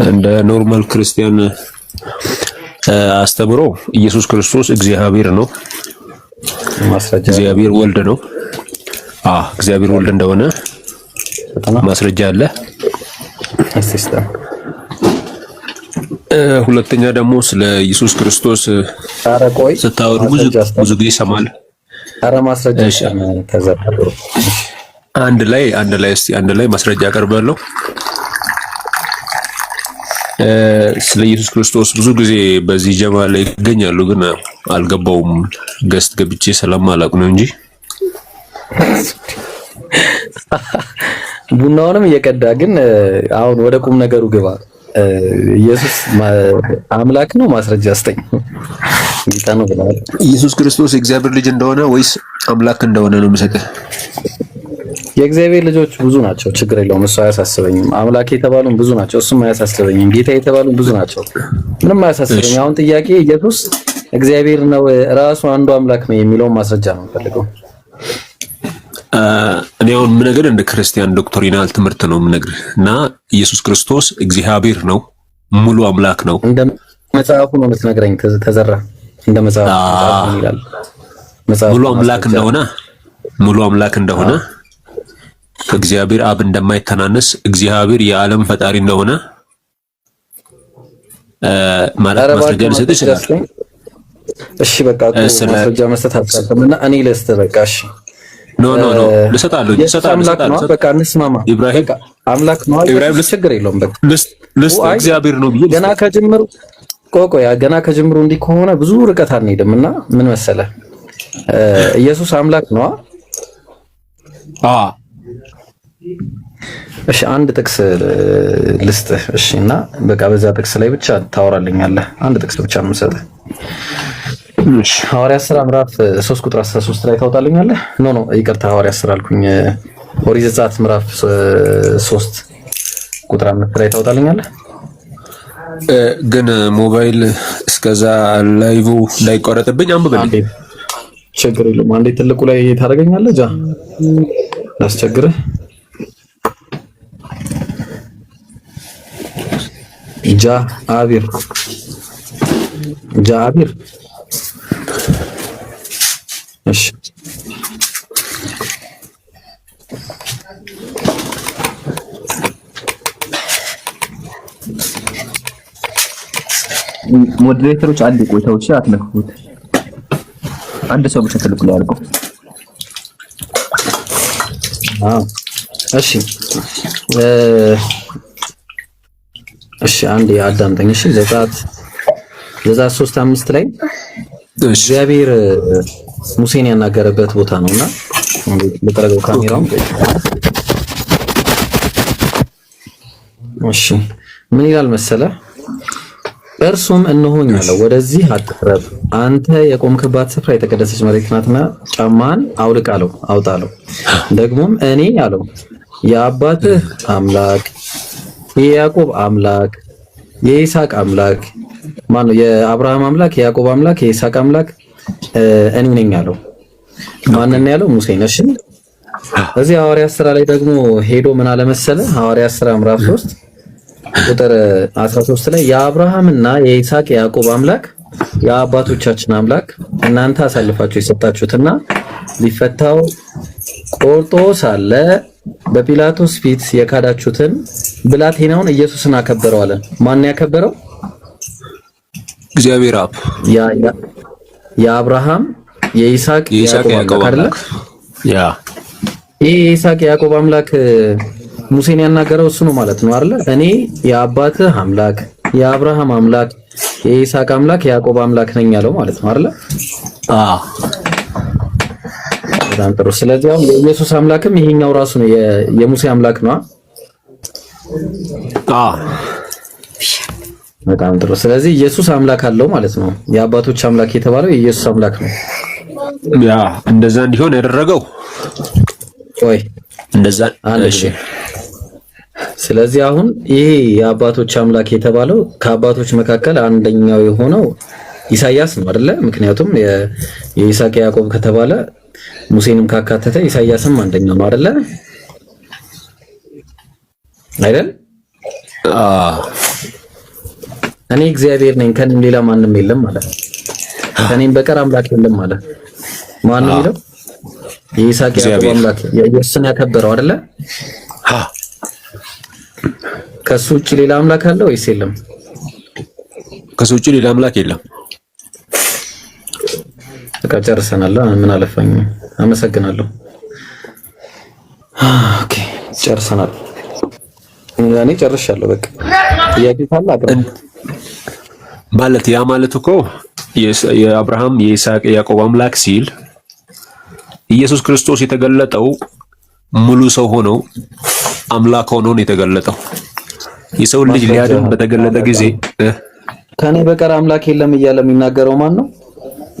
እንደ ኖርማል ክርስቲያን አስተምሮ ኢየሱስ ክርስቶስ እግዚአብሔር ነው፣ ማስረጃ እግዚአብሔር ወልድ ነው። እግዚአብሔር ወልድ እንደሆነ ማስረጃ አለ። ሁለተኛ ደግሞ ስለ ኢየሱስ ክርስቶስ ስታወሩ ብዙ ጊዜ ይሰማል። ማስረጃ ተዘርሮ አንድ ላይ ማስረጃ አቀርባለሁ። ስለ ኢየሱስ ክርስቶስ ብዙ ጊዜ በዚህ ጀማ ላይ ይገኛሉ፣ ግን አልገባውም። ገስት ገብቼ ስለማላውቅ ነው እንጂ ቡናውንም እየቀዳ ግን አሁን ወደ ቁም ነገሩ ግባ። ኢየሱስ አምላክ ነው? ማስረጃ አስጠኝ። ጌታ ነው ብለዋል። ኢየሱስ ክርስቶስ የእግዚአብሔር ልጅ እንደሆነ ወይስ አምላክ እንደሆነ ነው የምሰጠው? የእግዚአብሔር ልጆች ብዙ ናቸው፣ ችግር የለውም። እሱ አያሳስበኝም። አምላክ የተባሉም ብዙ ናቸው፣ እሱም አያሳስበኝም። ጌታ የተባሉም ብዙ ናቸው፣ ምንም አያሳስበኝ። አሁን ጥያቄ ኢየሱስ እግዚአብሔር ነው ራሱ አንዱ አምላክ ነው የሚለውን ማስረጃ ነው የምፈልገው። እኔ አሁን የምነግርህ እንደ ክርስቲያን ዶክትሪናል ትምህርት ነው የምነግርህ እና ኢየሱስ ክርስቶስ እግዚአብሔር ነው፣ ሙሉ አምላክ ነው። እንደ መጽሐፉ ነው የምትነግረኝ ተዘራ? እንደ መጽሐፉ ይላል ሙሉ አምላክ እንደሆነ ከእግዚአብሔር አብ እንደማይተናነስ እግዚአብሔር የዓለም ፈጣሪ እንደሆነ ማለት ማስረጃ ልሰጥ ይችላል። እሺ በቃ ማስረጃ መስጠት አልቻልኩምና እኔ ልስጥ በቃ። እሺ ኖ ልሰጣለሁ። በቃ እንስማማ። ኢብራሂም አምላክ ነው፣ ችግር የለውም። በቃ እግዚአብሔር ነው ብዬ ገና ከጅምሩ ገና ከጅምሩ እንዲህ ከሆነ ብዙ ርቀት አንሄድምና ምን መሰለህ ኢየሱስ አምላክ ነው። እሺ አንድ ጥቅስ ልስጥህ። እሺ እና በቃ በዛ ጥቅስ ላይ ብቻ ታወራልኛለህ። አንድ ጥቅስ ብቻ ነው የምሰጥህ። ሐዋርያት ሥራ ምዕራፍ 3 ቁጥር 13 ላይ ታወጣልኛለህ? ኖ ይቅርታ፣ ሐዋርያት ሥራ አልኩኝ። ኦሪት ዘጸአት ምዕራፍ 3 ቁጥር 5 ላይ ታወጣልኛለህ? ግን ሞባይል እስከዛ ላይቭ እንዳይቋረጥብኝ አንብበልኝ። ችግር የለውም። አንዴ ትልቁ ላይ ታደርገኛለህ። ጃ ላስቸግርህ። ጃአቢር እሺ ሞዴሬተሮች አንድ ቆይታው እሺ፣ አትነኩት። አንድ ሰው ብቻ ተልኩ ላይ አድርገው። እሺ እሺ አንዴ አዳምጠኝ። እሺ ዘጸአት 3:5 ላይ እግዚአብሔር ሙሴን ያናገረበት ቦታ ነውና ለተረጋው ካሜራው። እሺ ምን ይላል መሰለ? እርሱም እነሆኝ አለው፣ ወደዚህ አትቅረብ፣ አንተ የቆምክባት ስፍራ የተቀደሰች መሬት ናትና ጫማህን አውልቅ አለው፣ አውጣለው። ደግሞም እኔ አለው የአባትህ አምላክ የያዕቆብ አምላክ የይስሐቅ አምላክ ማነው? የአብርሃም አምላክ የያዕቆብ አምላክ የይስሐቅ አምላክ እኔ ነኝ አለው። ማንን ያለው? ሙሴን። እሺ እዚህ ሐዋርያት ሥራ ላይ ደግሞ ሄዶ ምን አለ መሰለ? ሐዋርያት ሥራ ምዕራፍ 3 ቁጥር 13 ላይ የአብርሃምና የይስሐቅ የያዕቆብ አምላክ የአባቶቻችን አምላክ እናንተ አሳልፋችሁ የሰጣችሁትና ሊፈታው ቆርጦ ሳለ በጲላጦስ ፊት የካዳችሁትን ብላቴናውን ኢየሱስን አከበረው አለ። ማን ያከበረው? እግዚአብሔር አብ። የአብርሃም የይስሐቅ የያዕቆብ አምላክ ያ ይሄ የይስሐቅ የያዕቆብ አምላክ ሙሴን ያናገረው እሱ ነው ማለት ነው አይደል? እኔ የአባትህ አምላክ የአብርሃም አምላክ የይስሐቅ አምላክ የያዕቆብ አምላክ ነኝ ያለው ማለት ነው አይደል? በጣም ጥሩ። ስለዚህ አሁን የኢየሱስ አምላክም ይሄኛው ራሱ ነው የሙሴ አምላክ ነው። በጣም ጥሩ። ስለዚህ ኢየሱስ አምላክ አለው ማለት ነው። የአባቶች አምላክ የተባለው የኢየሱስ አምላክ ነው። ያ እንደዛ እንዲሆን ያደረገው ወይ እንደዛ። እሺ ስለዚህ አሁን ይሄ የአባቶች አምላክ የተባለው ከአባቶች መካከል አንደኛው የሆነው ኢሳይያስ ነው አይደለ? ምክንያቱም የይስሐቅ ያዕቆብ ከተባለ ሙሴንም ካካተተ ኢሳይያስም አንደኛው ነው አይደለ? አይደል? እኔ እግዚአብሔር ነኝ ከኔም ሌላ ማንም የለም ማለት ነው። ከኔም በቀር አምላክ የለም ማለት ማን ነው የሚለው? የይስሐቅ ያዕቆብ አምላክ የኢየሱስን ያከበረው አይደለ? ከሱ ውጪ ሌላ አምላክ አለ ወይስ የለም? ከሱ ውጪ ሌላ አምላክ የለም። በቃ ጨርሰናል። ምን አለፋኝ። አመሰግናለሁ። ኦኬ ጨርሰናል። እኔ ጨርሻለሁ። በቃ ጥያቄ ካለ አቅርብ። ማለት ያ ማለት እኮ የአብርሃም የይስሐቅ የያዕቆብ አምላክ ሲል ኢየሱስ ክርስቶስ የተገለጠው ሙሉ ሰው ሆኖ አምላክ ሆኖ ነው የተገለጠው። የሰው ልጅ ሊያድን በተገለጠ ጊዜ ከኔ በቀር አምላክ የለም እያለ የሚናገረው ማን ነው?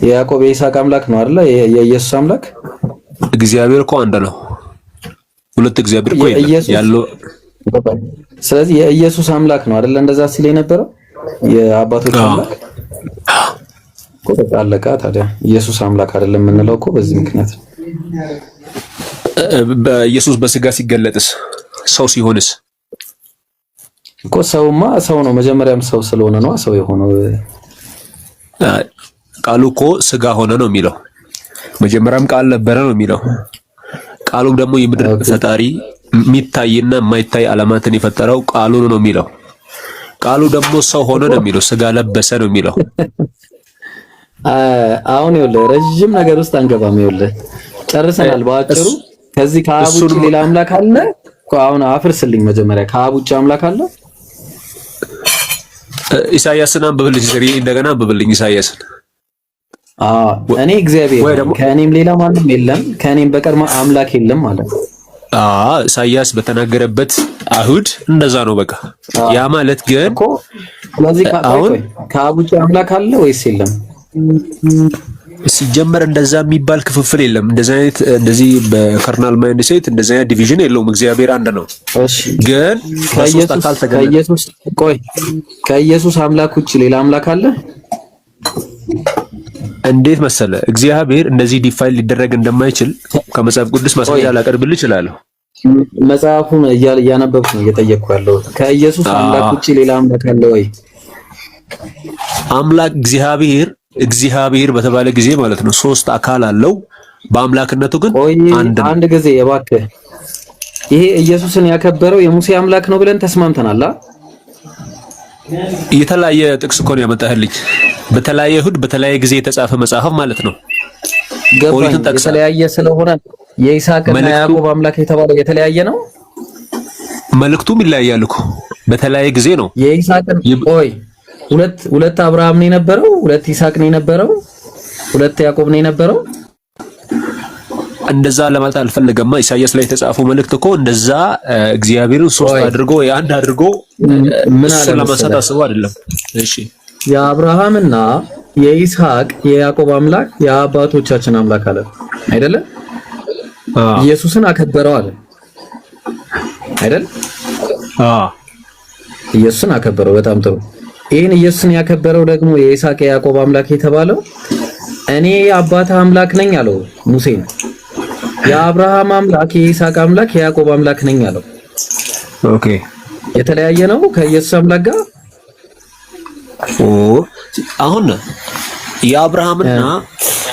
የያዕቆብ የይስሐቅ አምላክ ነው አይደለ? የኢየሱስ አምላክ እግዚአብሔር እኮ አንድ ነው። ሁለት እግዚአብሔር እኮ ያለው። ስለዚህ የኢየሱስ አምላክ ነው አይደለ? እንደዛ ሲል የነበረው የአባቶች አምላክ እኮ በቃ አለቃ። ታዲያ ኢየሱስ አምላክ አይደለም የምንለው እኮ በዚህ ምክንያት ነው። በኢየሱስ በስጋ ሲገለጥስ ሰው ሲሆንስ እኮ ሰውማ ሰው ነው። መጀመሪያም ሰው ስለሆነ ነው ሰው የሆነው። ቃሉ እኮ ስጋ ሆነ ነው የሚለው። መጀመሪያም ቃል ነበረ ነው የሚለው። ቃሉም ደግሞ የምድር ፈጣሪ የሚታይና የማይታይ ዓለማትን የፈጠረው ቃሉ ነው የሚለው። ቃሉ ደግሞ ሰው ሆነ ነው የሚለው። ስጋ ለበሰ ነው የሚለው። አሁን ይኸውልህ ረጅም ነገር ውስጥ አንገባም። ይኸውልህ ጨርሰናል። በአጭሩ ከዚህ ከአብ ውጭ ሌላ አምላክ አለ? አሁን አፍርስልኝ መጀመሪያ። ከአብ ውጭ አምላክ አለ? ኢሳይያስን አንብብልኝ። እንደገና አንብብልኝ ኢሳይያስን። እኔ እግዚአብሔር ከእኔም ሌላ ማንም የለም ከእኔም በቀር አምላክ የለም ማለት ነው። ኢሳይያስ በተናገረበት አይሁድ እንደዛ ነው። በቃ ያ ማለት ግን እኮ ስለዚህ አሁን ከአብ ውጭ አምላክ አለ ወይስ የለም? ሲጀመር እንደዛ የሚባል ክፍፍል የለም። እንደዚህ በከርናል ማይንድ ሴት እንደዛ አይነት ዲቪዥን የለውም። እግዚአብሔር አንድ ነው። እሺ ግን ከኢየሱስ አምላክ ውጭ ሌላ አምላክ አለ? እንዴት መሰለ? እግዚአብሔር እንደዚህ ዲፋይን ሊደረግ እንደማይችል ከመጽሐፍ ቅዱስ ማስረጃ ላቀርብልህ እችላለሁ። መጽሐፉን እያነበብኩ ነው እየጠየቅኩ ያለሁት። ከኢየሱስ አምላክ ውጭ ሌላ አምላክ አለ ወይ? አምላክ እግዚአብሔር እግዚአብሔር በተባለ ጊዜ ማለት ነው 3 አካል አለው። በአምላክነቱ ግን አንድ ጊዜ እባክህ ይሄ ኢየሱስን ያከበረው የሙሴ አምላክ ነው ብለን ተስማምተናል። የተለያየ ጥቅስ እኮ ነው ያመጣህልኝ። በተለያየ እሁድ በተለያየ ጊዜ የተጻፈ መጽሐፍ ማለት ነው። ኦሪትን ጠቅሰህ የተለያየ ስለሆነ የይስሐቅና ያዕቆብ አምላክ የተባለው የተለያየ ነው። መልእክቱም ይለያያል እኮ በተለያየ ጊዜ ነው። የይስሐቅን ሁለት አብርሃም ነው የነበረው፣ ሁለት ይስሐቅ ነው የነበረው፣ ሁለት ያዕቆብ ነው የነበረው። እንደዛ ለማለት አልፈለገማ። ኢሳይያስ ላይ የተጻፈው መልእክት እኮ እንደዛ እግዚአብሔርን 3 አድርጎ አንድ አድርጎ ምን አለ ለማሳት አስበው አይደለም። እሺ የአብርሃምና የይስሐቅ የያዕቆብ አምላክ የአባቶቻችን አምላክ አለ አይደለ? ኢየሱስን አከበረው አለ አይደል? ኢየሱስን አከበረው። በጣም ጥሩ። ይሄን ኢየሱስን ያከበረው ደግሞ የይስሐቅ የያዕቆብ አምላክ የተባለው እኔ የአባትህ አምላክ ነኝ አለው ሙሴን። የአብርሃም አምላክ የይስሐቅ አምላክ የያዕቆብ አምላክ ነኝ አለው። ኦኬ የተለያየ ነው ከኢየሱስ አምላክ ጋር። አሁን የአብርሃምና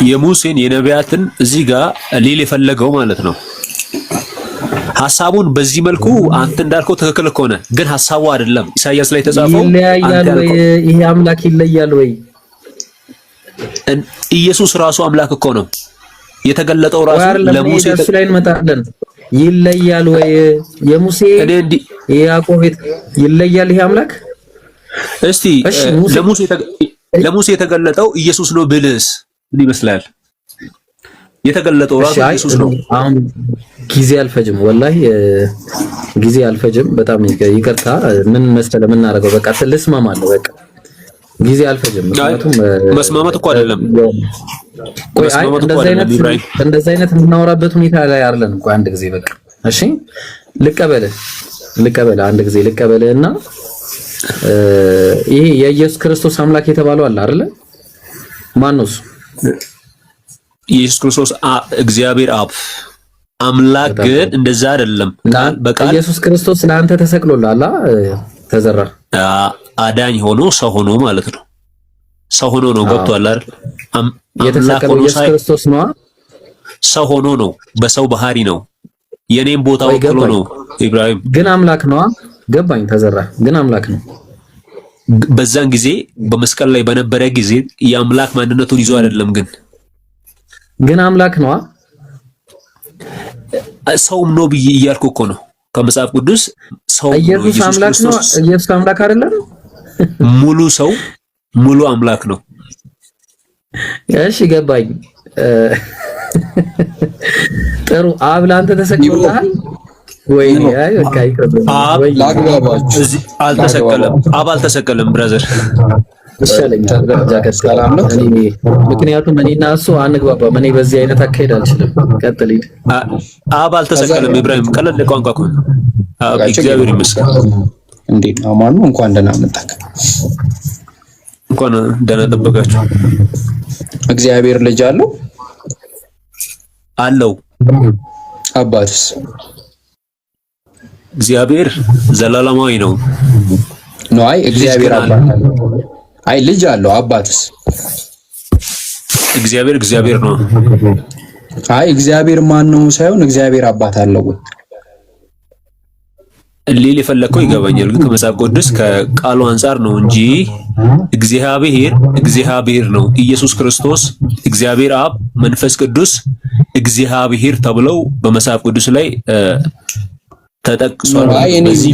የሙሴን የነቢያትን እዚህ ጋር ሊል የፈለገው ማለት ነው። ሐሳቡን በዚህ መልኩ አንተ እንዳልከው ትክክል እኮ ነህ፣ ግን ሐሳቡ አይደለም ኢሳይያስ ላይ ተጻፈው። ይለያያል ወይ ይሄ አምላክ ይለያል ወይ? ኢየሱስ ራሱ አምላክ እኮ ነው የተገለጠው ራሱ ለሙሴ ላይ እንመጣለን። ይለያል ወይ የሙሴ የያዕቆብ ይለያል ይሄ አምላክ? እስቲ ለሙሴ የተገለጠው ኢየሱስ ነው ብልስ ምን ይመስላል? የተገለጠው ራሱ ኢየሱስ ነው። አሁን ጊዜ አልፈጅም፣ ወላሂ ጊዜ አልፈጅም። በጣም ይቅርታ። ምን መሰለህ የምናደርገው በቃ ልስማማለሁ። በቃ ጊዜ አልፈጅም። ምክንያቱም መስማማት እኮ አይደለም። ቆይ አይ እንደዛ አይነት የምናወራበት ሁኔታ ላይ አይደለም። ቆይ አንድ ጊዜ በቃ እሺ፣ ልቀበልህ አንድ ጊዜ ልቀበልህና ይሄ የኢየሱስ ክርስቶስ አምላክ የተባለው አለ አይደለ? ማን ነው እሱ? ኢየሱስ ክርስቶስ እግዚአብሔር አብ አምላክ ግን እንደዛ አይደለም። በቃል ኢየሱስ ክርስቶስ ለአንተ ተሰቅሎልሃል። ተዘራ አዳኝ ሆኖ ሰው ሆኖ ማለት ነው። ሰው ሆኖ ነው። ገብቷል አይደል? የተሰቀለው ኢየሱስ ክርስቶስ ነው። ሰው ሆኖ ነው። በሰው ባህሪ ነው። የኔም ቦታ ወክሎ ነው። ኢብራሂም ግን አምላክ ነው። ገባኝ። ተዘራ ግን አምላክ ነው። በዛን ጊዜ በመስቀል ላይ በነበረ ጊዜ የአምላክ ማንነቱን ይዞ አይደለም ግን አምላክ ነው። ሰውም ነው ብዬ እያልኩ እኮ ነው። ከመጽሐፍ ቅዱስ ሰው ኢየሱስ አምላክ ነው። ኢየሱስ አምላክ አይደለም። ሙሉ ሰው ሙሉ አምላክ ነው። እሺ ገባኝ። ጥሩ። አብ ለአንተ ተሰቅሎልሃል ወይ? አይ በቃ ይቀበል። አልተሰቀለም። አብ አልተሰቀለም ብራዘር። ምክንያቱም እኔና እሱ አንግባባም። እኔ በዚህ አይነት አካሄድ አልችልም። ቀጥል። አብ አልተሰቀለም። ኢብራሂም ቀለል ቋንቋ እኮ ነው። እግዚአብሔር ይመስገን። እንዴት ነው ማኑ? እንኳን ደህና መጣህ። እንኳን ደህና ጠበቃችሁ። እግዚአብሔር ልጅ አለው። አባትስ? እግዚአብሔር ዘላለማዊ ነው። አይ እግዚአብሔር አባት አለው። አይ ልጅ አለው። አባትስ? እግዚአብሔር ነው። አይ እግዚአብሔር ማን ነው ሳይሆን እግዚአብሔር አባት አለው ሊል የፈለከው ይገባኛል። ግን ከመጽሐፍ ቅዱስ ከቃሉ አንፃር ነው እንጂ እግዚአብሔር ነው። ኢየሱስ ክርስቶስ፣ እግዚአብሔር አብ፣ መንፈስ ቅዱስ እግዚአብሔር ተብለው በመጽሐፍ ቅዱስ ላይ ተጠቅሷል። በዚህ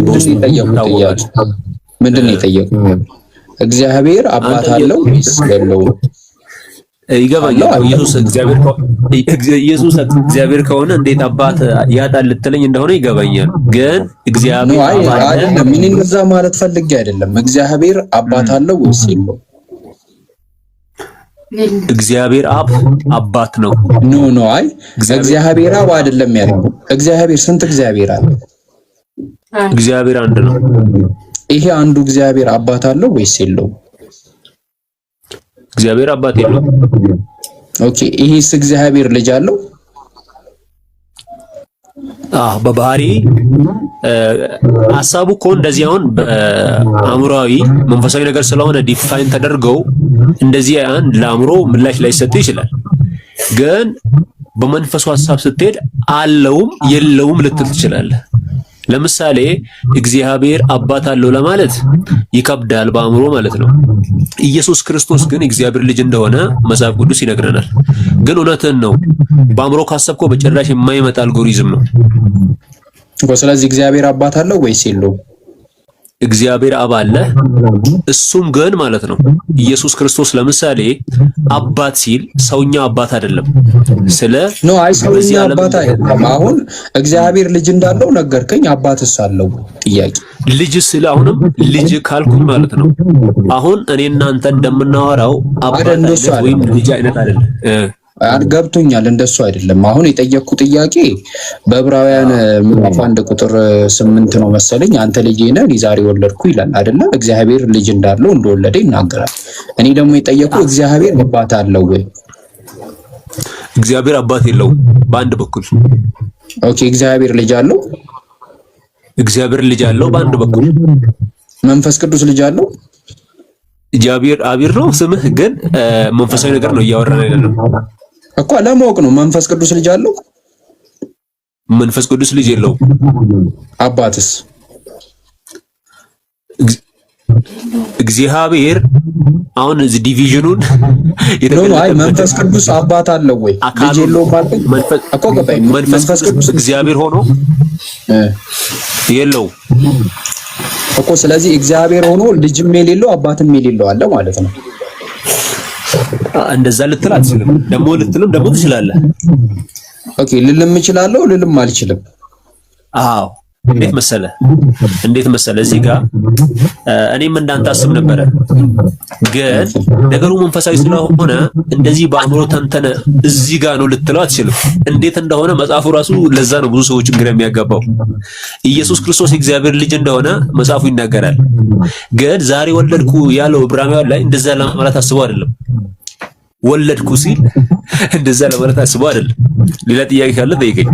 ምንድን ነው የጠየቁት? እግዚአብሔር አባት አለው ወይስ የለውም? ይገባኛል። ኢየሱስ እግዚአብሔር ከሆነ እንዴት አባት ያጣል ልትለኝ እንደሆነ ይገባኛል። ግን እግዚአብሔር አይደለም። ምን እንደዛ ማለት ፈልጌ አይደለም። እግዚአብሔር አባት አለው ወይስ የለውም? እግዚአብሔር አብ አባት ነው። ኖ አይ እግዚአብሔር አብ አይደለም ያለው። እግዚአብሔር ስንት እግዚአብሔር አለ? እግዚአብሔር አንድ ነው። ይሄ አንዱ እግዚአብሔር አባት አለው ወይስ የለውም? እግዚአብሔር አባት የለውም። ኦኬ። ይሄስ እግዚአብሔር ልጅ አለው? በባህሪ ሐሳቡ እኮ እንደዚህ አሁን በአእምሮአዊ መንፈሳዊ ነገር ስለሆነ ዲፋይን ተደርገው እንደዚህ አንድ ለአእምሮ ምላሽ ላይሰጥ ይችላል። ግን በመንፈሱ ሐሳብ ስትሄድ አለውም የለውም ልትል ትችላለህ። ለምሳሌ እግዚአብሔር አባት አለው ለማለት ይከብዳል በአእምሮ ማለት ነው። ኢየሱስ ክርስቶስ ግን እግዚአብሔር ልጅ እንደሆነ መጽሐፍ ቅዱስ ይነግረናል። ግን እውነትን ነው በአእምሮ ካሰብከው በጭራሽ የማይመጣ አልጎሪዝም ነው። ስለዚህ እግዚአብሔር አባት አለው ወይስ የለውም? እግዚአብሔር አብ አለ። እሱም ግን ማለት ነው ኢየሱስ ክርስቶስ ለምሳሌ አባት ሲል ሰውኛ አባት አይደለም። አይ ሰውኛ አባት አይደለም። አሁን እግዚአብሔር ልጅ እንዳለው ነገርከኝ። አባትስ አለው? ጥያቄ ልጅ ስለ አሁንም ልጅ ካልኩኝ ማለት ነው አሁን እኔ እናንተ እንደምናወራው አባት አይነት ወይም ልጅ አይነት አይደለም። ገብቶኛል። እንደሱ አይደለም። አሁን የጠየቅኩ ጥያቄ በዕብራውያን ምዕራፍ 1 ቁጥር 8 ነው መሰለኝ። አንተ ልጄ ነህ እኔ ዛሬ ወለድኩ ይላል አይደለ? እግዚአብሔር ልጅ እንዳለው እንደወለደ ይናገራል። እኔ ደግሞ የጠየቅኩ እግዚአብሔር አባት አለው ወይ? እግዚአብሔር አባት የለውም በአንድ በኩል። ኦኬ እግዚአብሔር ልጅ አለው? እግዚአብሔር ልጅ አለው በአንድ በኩል። መንፈስ ቅዱስ ልጅ አለው? እግዚአብሔር አቢር ነው ስምህ፣ ግን መንፈሳዊ ነገር ነው እያወራን ያለነው እኮ ለማወቅ ነው። መንፈስ ቅዱስ ልጅ አለው? መንፈስ ቅዱስ ልጅ የለውም። አባትስ? እግዚአብሔር አሁን እዚህ ዲቪዥኑን አይ መንፈስ ቅዱስ አባት አለው ወይ? ልጅ የለውም ማለት እኮ ገባኝ። መንፈስ ቅዱስ እግዚአብሔር ሆኖ የለውም እኮ። ስለዚህ እግዚአብሔር ሆኖ ልጅም የሌለው አባትም የሌለው አለ ማለት ነው። እንደዛ ልትል አትችልም። ደግሞ ልትልም ደግሞ ትችላለህ። ኦኬ ልልም እችላለሁ፣ ልልም አልችልም። አዎ እንዴት መሰለ እዚህ ጋር እኔም እንዳንተ አስብ ነበረ። ግን ነገሩ መንፈሳዊ ስለሆነ እንደዚህ በአእምሮ ተንተነ እዚህ ጋር ነው ልትለው አትችልም። እንዴት እንደሆነ መጽሐፉ ራሱ ለዛ ነው ብዙ ሰዎች ግራ የሚያጋባው። ኢየሱስ ክርስቶስ እግዚአብሔር ልጅ እንደሆነ መጽሐፉ ይናገራል። ግን ዛሬ ወለድኩ ያለው ዕብራውያን ላይ እንደዛ ለማለት አስበው አይደለም። ወለድኩ ሲል እንደዛ ለማለት አስበው አይደለም። ሌላ ጥያቄ ካለ ጠይቀኝ።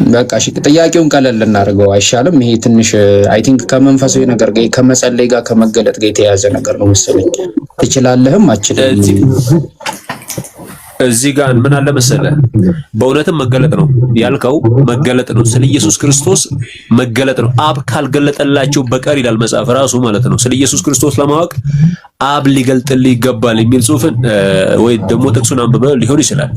በቃ እሺ፣ ጥያቄውን ቀለል እናድርገው አይሻልም? ይሄ ትንሽ አይ ቲንክ ከመንፈሳዊ ነገር ጋር ከመጸለይ ጋር ከመገለጥ ጋር የተያያዘ ነገር ነው መሰለኝ። ትችላለህም አችልም። እዚህ ጋር ምን አለ መሰለህ፣ በእውነትም መገለጥ ነው ያልከው፣ መገለጥ ነው። ስለ ኢየሱስ ክርስቶስ መገለጥ ነው። አብ ካልገለጠላቸው በቀር ይላል መጽሐፍ ራሱ ማለት ነው። ስለ ኢየሱስ ክርስቶስ ለማወቅ አብ ሊገልጥልህ ይገባል የሚል ጽሑፍን ወይ ደግሞ ጥቅሱን አንብበህ ሊሆን ይችላል።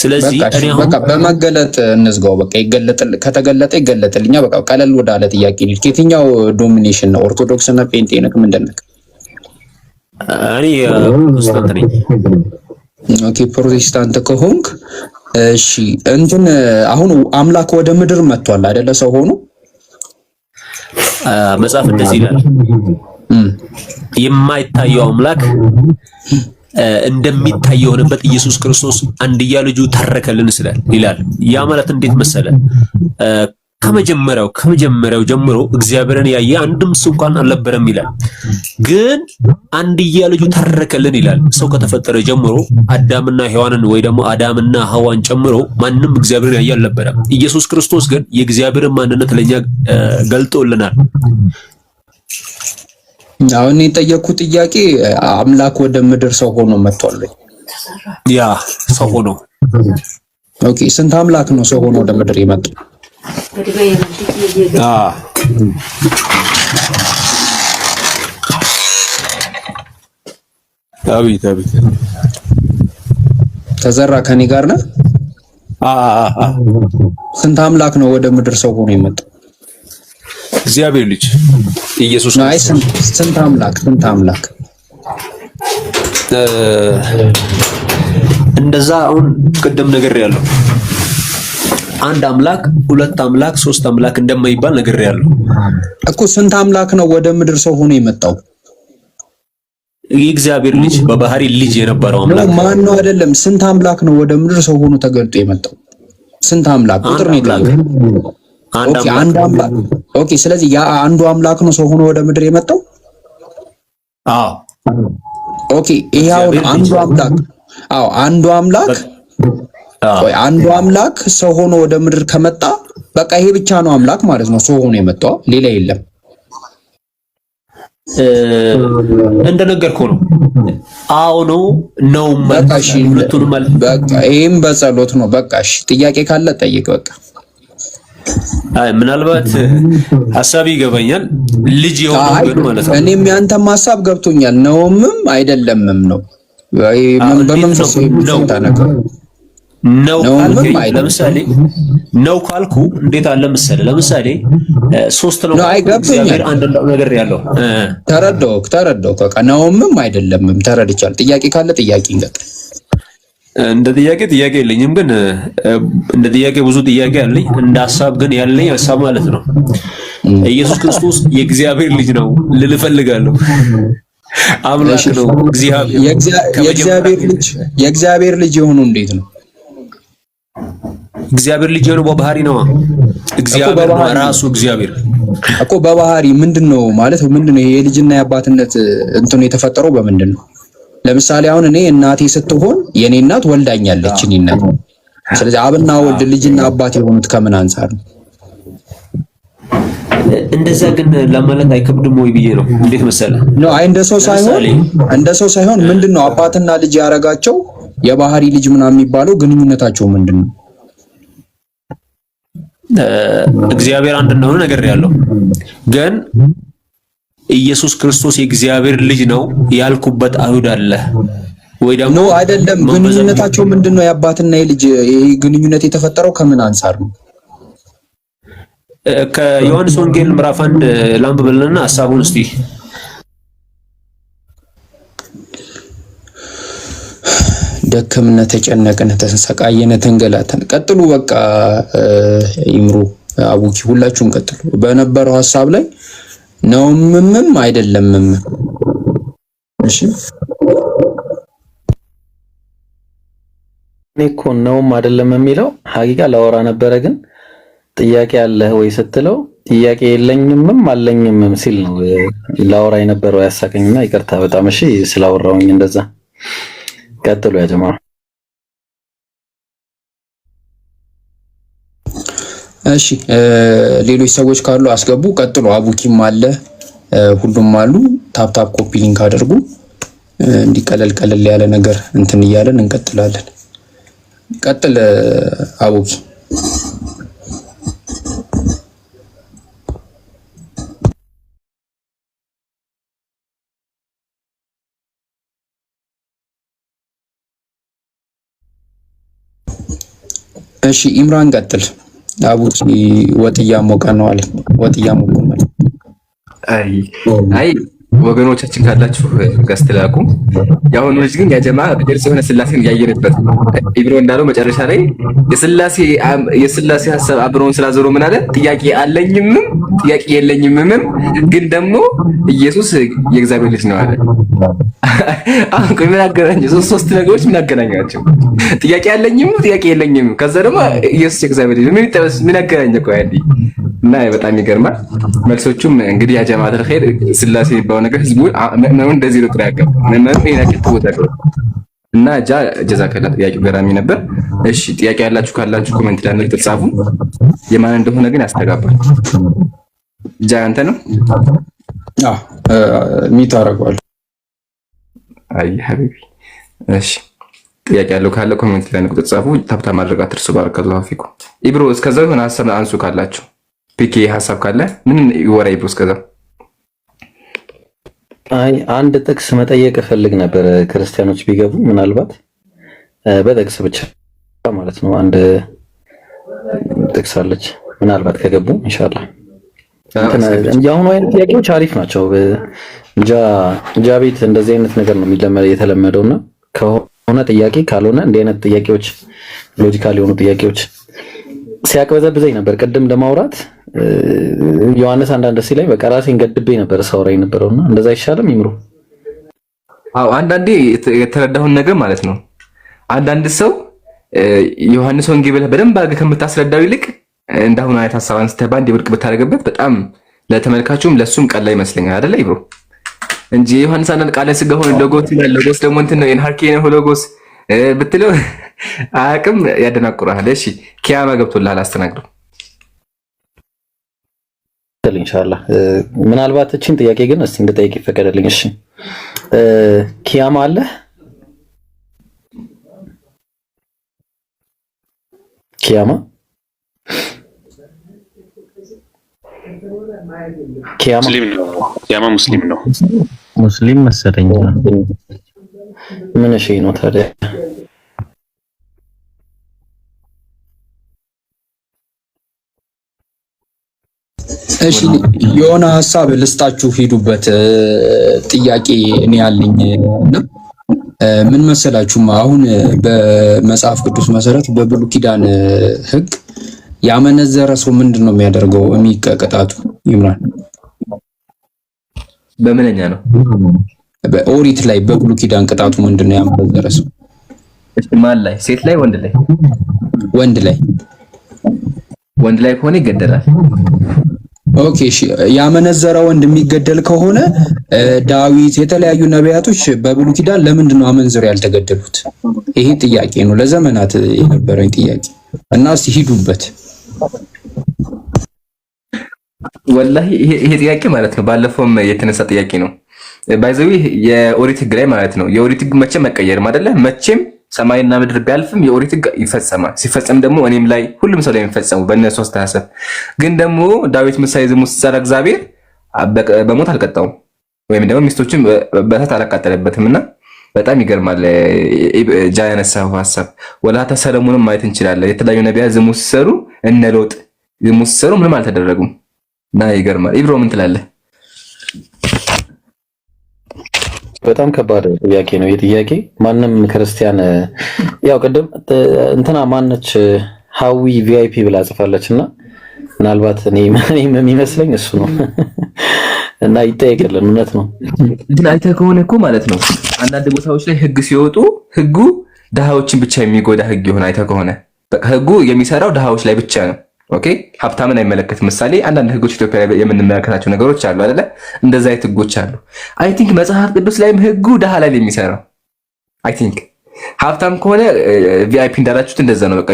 ስለዚህ እኔ አሁን በቃ በመገለጥ እንዝጋው። በቃ ይገለጥል ከተገለጠ ይገለጥልኛ። በቃ ቀለል ወዳለ ጥያቄ ልጅ ከየትኛው ዶሚኔሽን ነው? ኦርቶዶክስ እና ጴንጤ ነህ? ምንድን ነህ? እኔ ፕሮቴስታንት ነኝ። ኦኬ ፕሮቴስታንት ከሆንክ እሺ፣ እንትን አሁን አምላክ ወደ ምድር መጥቷል አይደለ? ሰው ሆኖ መጽሐፍ እንደዚህ ይላል፣ የማይታየው አምላክ እንደሚታይ የሆነበት ኢየሱስ ክርስቶስ አንድያ ልጁ ተረከልን ይላል። ያ ማለት እንዴት መሰለ፣ ከመጀመሪያው ጀምሮ እግዚአብሔርን ያየ አንድም ሰው እንኳን አልነበረም ይላል። ግን አንድያ ልጁ ተረከልን ይላል። ሰው ከተፈጠረ ጀምሮ አዳምና ሔዋንን ወይ ደግሞ አዳምና ሐዋን ጨምሮ ማንም እግዚአብሔርን ያየ አልነበረም። ኢየሱስ ክርስቶስ ግን የእግዚአብሔርን ማንነት ለኛ ገልጦልናል። አሁን የጠየኩት ጥያቄ አምላክ ወደ ምድር ሰው ሆኖ መጥቷል። ያ ሰው ሆኖ ኦኬ፣ ስንት አምላክ ነው ሰው ሆኖ ወደ ምድር የመጣው? አቤት ተዘራ ከኔ ጋር ነህ? ስንት አምላክ ነው ወደ ምድር ሰው ሆኖ የመጣው? እግዚአብሔር ልጅ ኢየሱስ ነው። አይ ስንት አምላክ እንደዛ አሁን ቅድም ነገር ያለው አንድ አምላክ፣ ሁለት አምላክ፣ ሶስት አምላክ እንደማይባል ነገር ያለው እኮ ስንት አምላክ ነው ወደ ምድር ሰው ሆኖ የመጣው? የእግዚአብሔር ልጅ በባህሪ ልጅ የነበረው አምላክ ማን ነው? አይደለም፣ ስንት አምላክ ነው ወደ ምድር ሰው ሆኖ ተገልጦ የመጣው? ስንት አምላክ ቁጥር ነው የጠየቀው? አንድ አምላክ። ኦኬ፣ ስለዚህ ያ አንዱ አምላክ ነው ሰው ሆኖ ወደ ምድር የመጣው? አዎ። ኦኬ፣ ይሄው አንዱ አምላክ። አዎ፣ አንዱ አምላክ ሰው ሆኖ ወደ ምድር ከመጣ በቃ ይሄ ብቻ ነው አምላክ ማለት ነው። ሰው ሆኖ የመጣው ሌላ የለም። እንደነገርኩህ ነው። አዎ ነው ነው በቃ እሺ፣ ሁለቱንም ማለት በቃ ይሄም በጸሎት ነው። በቃ እሺ፣ ጥያቄ ካለ ጠይቅ። በቃ አይ ምናልባት ሐሳብ ይገባኛል። ልጅ የሆነው ግን ማለት ነው። እኔም ያንተም ሐሳብ ገብቶኛል። ነውምም አይደለምም ነው በመንፈስ የሚፈታ ነገር ነው። ለምሳሌ ነው ካልኩ እንዴት አለ መሰለህ፣ ለምሳሌ ሶስት ነው እግዚአብሔር አንድ ነገር ያለው ተረዳው። በቃ ነውምም አይደለምም ተረድቻለሁ። ጥያቄ ካለ ጥያቄ እንቀጥል። እንደ ጥያቄ የለኝም፣ ግን እንደ ጥያቄ ብዙ ጥያቄ አለኝ። እንደ ሐሳብ ግን ያለኝ ሐሳብ ማለት ነው ኢየሱስ ክርስቶስ የእግዚአብሔር ልጅ ነው ልል እፈልጋለሁ። አምላክ ነው እግዚአብሔር። የእግዚአብሔር ልጅ የሆኑ እንዴት ነው? እግዚአብሔር ልጅ የሆነው በባህሪ ነው። እግዚአብሔር ነው ራሱ እግዚአብሔር እኮ በባህሪ ምንድነው ማለት ምንድነው? ይሄ የልጅና የአባትነት እንትኑ የተፈጠረው በምንድን ነው? ለምሳሌ አሁን እኔ እናቴ ስትሆን የኔ እናት ወልዳኛለች እኔ እናት። ስለዚህ አብና ወልድ ልጅና አባት የሆኑት ከምን አንፃር ነው? እንደዛ ግን ለማለት አይከብድም ወይ ብዬ ነው። እንዴት መሰለህ ነው አይ እንደ ሰው ሳይሆን ምንድነው አባትና ልጅ ያረጋቸው የባህሪ ልጅ ምናምን የሚባለው ግንኙነታቸው ምንድነው? እግዚአብሔር አንድ እንደሆነ ነገር ያለው ግን ኢየሱስ ክርስቶስ የእግዚአብሔር ልጅ ነው ያልኩበት አይሁድ አለ ወይ ደግሞ ነው አይደለም? ግንኙነታቸው ምንድነው? የአባትና የልጅ ይሄ ግንኙነት የተፈጠረው ከምን አንፃር ነው? ከዮሐንስ ወንጌል ምዕራፍ 1 ላንብብልንና ሐሳቡን እስቲ ደከምነ፣ ተጨነቅነ፣ ተሰቃየነ፣ ተንገላተን። ቀጥሉ በቃ ይምሩ አቡኪ ሁላችሁም ቀጥሉ በነበረው ሐሳብ ላይ ነውምም አይደለምም። እሺ እኔ እኮ ነውም አይደለም የሚለው ሐቂቃ ላወራ ነበረ፣ ግን ጥያቄ አለህ ወይ ስትለው ጥያቄ የለኝምም አለኝምም ሲል ነው ላወራ የነበረው። ያሳቀኝና ይቅርታ በጣም እሺ ስላወራውኝ እንደዛ። ቀጥሉ ያ ጀማ። እሺ ሌሎች ሰዎች ካሉ አስገቡ። ቀጥሉ። አቡኪም አለ ሁሉም አሉ። ታፕ ኮፒ ሊንክ አድርጉ። እንዲቀለል ያለ ነገር እንትን እያለን እንቀጥላለን። ቀጥል አቡኪ። እሺ ኢምራን ቀጥል። አቡኪ ወጥ እያሞቀ ነው አለ። ወጥ እያሞቀ ነው። አይ ወገኖቻችን ካላችሁ ገስት ላኩ። ያሁኑ ልጅ ግን ያጀማ በደርስ የሆነ ስላሴን ያየንበት ኢብሮ እንዳለው መጨረሻ ላይ የስላሴ ሐሳብ አብሮን ስላዘሩ ምን አለ? ጥያቄ አለኝም ጥያቄ የለኝም፣ ግን ደግሞ ኢየሱስ የእግዚአብሔር ልጅ ነው አለ። አሁን ምን አገናኘው? ሶስት ነገሮች ምን አገናኛቸው? ጥያቄ አለኝም ጥያቄ የለኝም፣ ከዛ ደግሞ ኢየሱስ የእግዚአብሔር ልጅ ምን አገናኘው? ቆይ እና በጣም ይገርማል። መልሶቹም እንግዲህ ያጀማ ተልኸይር ስላሴ ነገር ህዝቡ ምንም እንደዚህ ነው ጥያቄው ምንም ይሄን ተወጣጣው እና ጀዛከላ ጥያቄው ገራሚ ነበር። እሺ ጥያቄ ያላችሁ ካላችሁ ኮሜንት ላይ መልእክት ጻፉ። የማን እንደሆነ ግን ያስተጋባል። አንተ ነው ሚት አደርገዋለሁ። አይ ሀቢቢ እሺ ጥያቄ ያለው ካለ ኮሜንት ላይ መልእክት ጻፉ። ታፕታ ማድረግ አትርሱ። ባረከላሁ ፊኩም። ኢብሮ እስከዛው የሆነ ሐሳብ አንሱ ካላችሁ ፒኬ ሐሳብ ካለ ምን ይወራ ኢብሮ እስከዛው። አይ አንድ ጥቅስ መጠየቅ እፈልግ ነበር ክርስቲያኖች ቢገቡ ምናልባት በጥቅስ ብቻ ማለት ነው። አንድ ጥቅስ አለች ምናልባት ከገቡ ኢንሻአላህ። የአሁኑ አይነት ጥያቄዎች አሪፍ ናቸው። እንጃ ቤት እንደዚህ አይነት ነገር ነው የተለመደውና ከሆነ ጥያቄ ካልሆነ እንዲህ አይነት ጥያቄዎች ሎጂካል የሆኑ ጥያቄዎች ሲያቅበዘብዘኝ ነበር ቅድም ለማውራት ዮሐንስ አንዳንድ ሲለኝ በቃ ራሴን ገድቤ ነበር ሳውራኝ ነበርና እንደዛ አይሻልም ይምሩ? አዎ አንዳንዴ የተረዳሁን ነገር ማለት ነው። አንዳንድ ሰው ዮሐንስ ወንጌል በደንብ አድርገህ ከምታስረዳው ይልቅ እንዳሁን አይነት ሐሳብ አንስተህ ባንዴ ብርቅ ብታደርግበት በጣም ለተመልካቹም ለሱም ቀላል ይመስለኛል አይደለ ይብሮ? እንጂ ዮሐንስ አንዳንድ ቃለ ሥጋ ሆነ ሎጎስ ይላል። ሎጎስ ደግሞ እንትን ነው ኢንሃርኬ ነው ሎጎስ ብትለው አቅም ያደናቁራል። እሺ ኪያማ ገብቶልሃል አስተናግደው ይቀበል ኢንሻአላህ። ምናልባት እቺን ጥያቄ ግን እስቲ እንድጠይቅ ይፈቀደልኝ። እሺ ኪያማ አለ? ኪያማ ሙስሊም ነው። ኪያማ ሙስሊም ነው። ሙስሊም መሰለኝ። ምን እሺ ነው ታዲያ? እሺ የሆነ ሐሳብ ልስጣችሁ፣ ሂዱበት። ጥያቄ እኔ ያለኝ እና ምን መሰላችሁም አሁን በመጽሐፍ ቅዱስ መሰረት በብሉይ ኪዳን ሕግ ያመነዘረ ሰው ምንድነው የሚያደርገው? የሚቀጣቱ ይምራል። በምንኛ ነው? በኦሪት ላይ በብሉይ ኪዳን ቅጣቱ ምንድነው? ያመነዘረ ሰው እሺ፣ ማን ላይ? ሴት ላይ ወንድ ላይ? ወንድ ላይ። ወንድ ላይ ከሆነ ይገደላል። ኦኬ እሺ፣ ያመነዘረ ወንድ የሚገደል ከሆነ ዳዊት፣ የተለያዩ ነቢያቶች በብሉይ ኪዳን ለምንድን ነው አመንዝረው ያልተገደሉት? ይሄ ጥያቄ ነው፣ ለዘመናት የነበረኝ ጥያቄ እና እስቲ ሂዱበት። ወላሂ ይሄ ጥያቄ ማለት ነው ባለፈውም የተነሳ ጥያቄ ነው። ባይዘዊ የኦሪት ህግ ላይ ማለት ነው። የኦሪት ህግ መቼም አይቀየርም አይደለ? መቼም ሰማይና ምድር ቢያልፍም የኦሪት ህግ ይፈጸማል። ሲፈጸም ደግሞ እኔም ላይ ሁሉም ሰው ላይ የሚፈጸሙ በእነሱ አስተሳሰብ። ግን ደግሞ ዳዊት ምሳሌ ዝሙት ሲሰራ እግዚአብሔር በሞት አልቀጣውም ወይም ደግሞ ሚስቶችን በእሳት አላቃጠለበትም እና በጣም ይገርማል። ጃ ያነሳው ሐሳብ ወላታ ሰለሞንም ማየት እንችላለን። የተለያዩ ነቢያት ዝሙት ሲሰሩ እነ ሎጥ ዝሙት ሲሰሩ ምንም አልተደረጉም እና ይገርማል። ኢብሮ ምን ትላለህ? በጣም ከባድ ጥያቄ ነው። የጥያቄ ማንም ክርስቲያን ያው ቅድም እንትና ማነች ሀዊ ቪአይፒ ብላ ጽፋለችና ምናልባት እኔም የሚመስለኝ እሱ ነው እና ይጠየቅልን። እውነት ነው። ግን አይተህ ከሆነ እኮ ማለት ነው አንዳንድ ቦታዎች ላይ ህግ ሲወጡ ህጉ ድሃዎችን ብቻ የሚጎዳ ህግ ይሆን። አይተህ ከሆነ በቃ ህጉ የሚሰራው ድሃዎች ላይ ብቻ ነው። ኦኬ ሀብታምን አይመለከትም። ምሳሌ አንዳንድ ህጎች ኢትዮጵያ ላይ የምንመለከታቸው ነገሮች አሉ አይደለ? እንደዛ አይነት ህጎች አሉ። አይ ቲንክ መጽሐፍ ቅዱስ ላይም ህጉ ድሃ ላይ የሚሰራው አይ ቲንክ ሀብታም ከሆነ ቪአይፒ እንዳላችሁት እንደዛ ነው። በቃ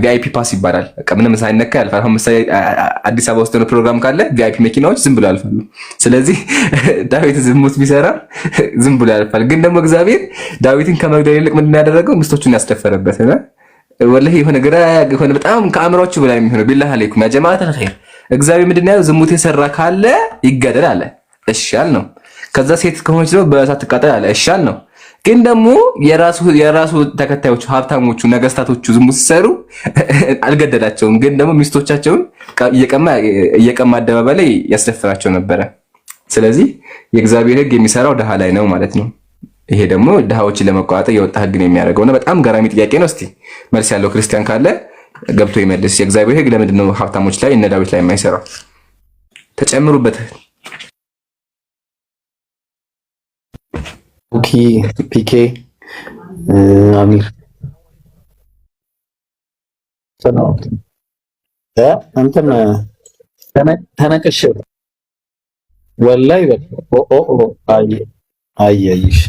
ቪአይፒ ፓስ ይባላል። በቃ ምንም ሳይነካ ያልፋል። አሁን ምሳሌ አዲስ አበባ ውስጥ ነው ፕሮግራም ካለ ቪአይፒ መኪናዎች ዝም ብሎ ያልፋሉ። ስለዚህ ዳዊት ዝሙት ቢሰራ ዝም ብሎ ያልፋል። ግን ደግሞ እግዚአብሔር ዳዊትን ከመግደል ይልቅ ምንድን ያደረገው? ሚስቶቹን ያስደፈረበት እና ወላሂ የሆነ ግራ የሆነ በጣም ከአእምሮአችሁ በላይ የሚሆነው ቢላህ አለይኩም ያ ጀማዓት الخير እግዚአብሔር ምንድን ያለው? ዝሙት የሰራ ካለ ይገደል አለ። እሺ አልነው። ከዛ ሴት ከሆነች ደግሞ በእሳት ትቃጠል አለ። እሺ አልነው። ግን ደግሞ የራሱ ተከታዮቹ ሀብታሞቹ ነገስታቶቹ ዝሙት ሲሰሩ አልገደላቸውም። ግን ደግሞ ሚስቶቻቸውን እየቀማ አደባባይ ላይ ያስደፍራቸው ነበረ። ስለዚህ የእግዚአብሔር ህግ የሚሰራው ድሃ ላይ ነው ማለት ነው። ይሄ ደግሞ ድሃዎችን ለመቆጣጠር የወጣ ህግ ነው የሚያደርገው እና በጣም ገራሚ ጥያቄ ነው። እስቲ መልስ ያለው ክርስቲያን ካለ ገብቶ ይመልስ። የእግዚአብሔር ህግ ለምንድን ነው ሀብታሞች ላይ እነ ዳዊት ላይ የማይሰራው? ተጨምሩበት። ኦኬ ፒኬ አሚር አንተም ተነቀሽ ወላሂ አየይሽ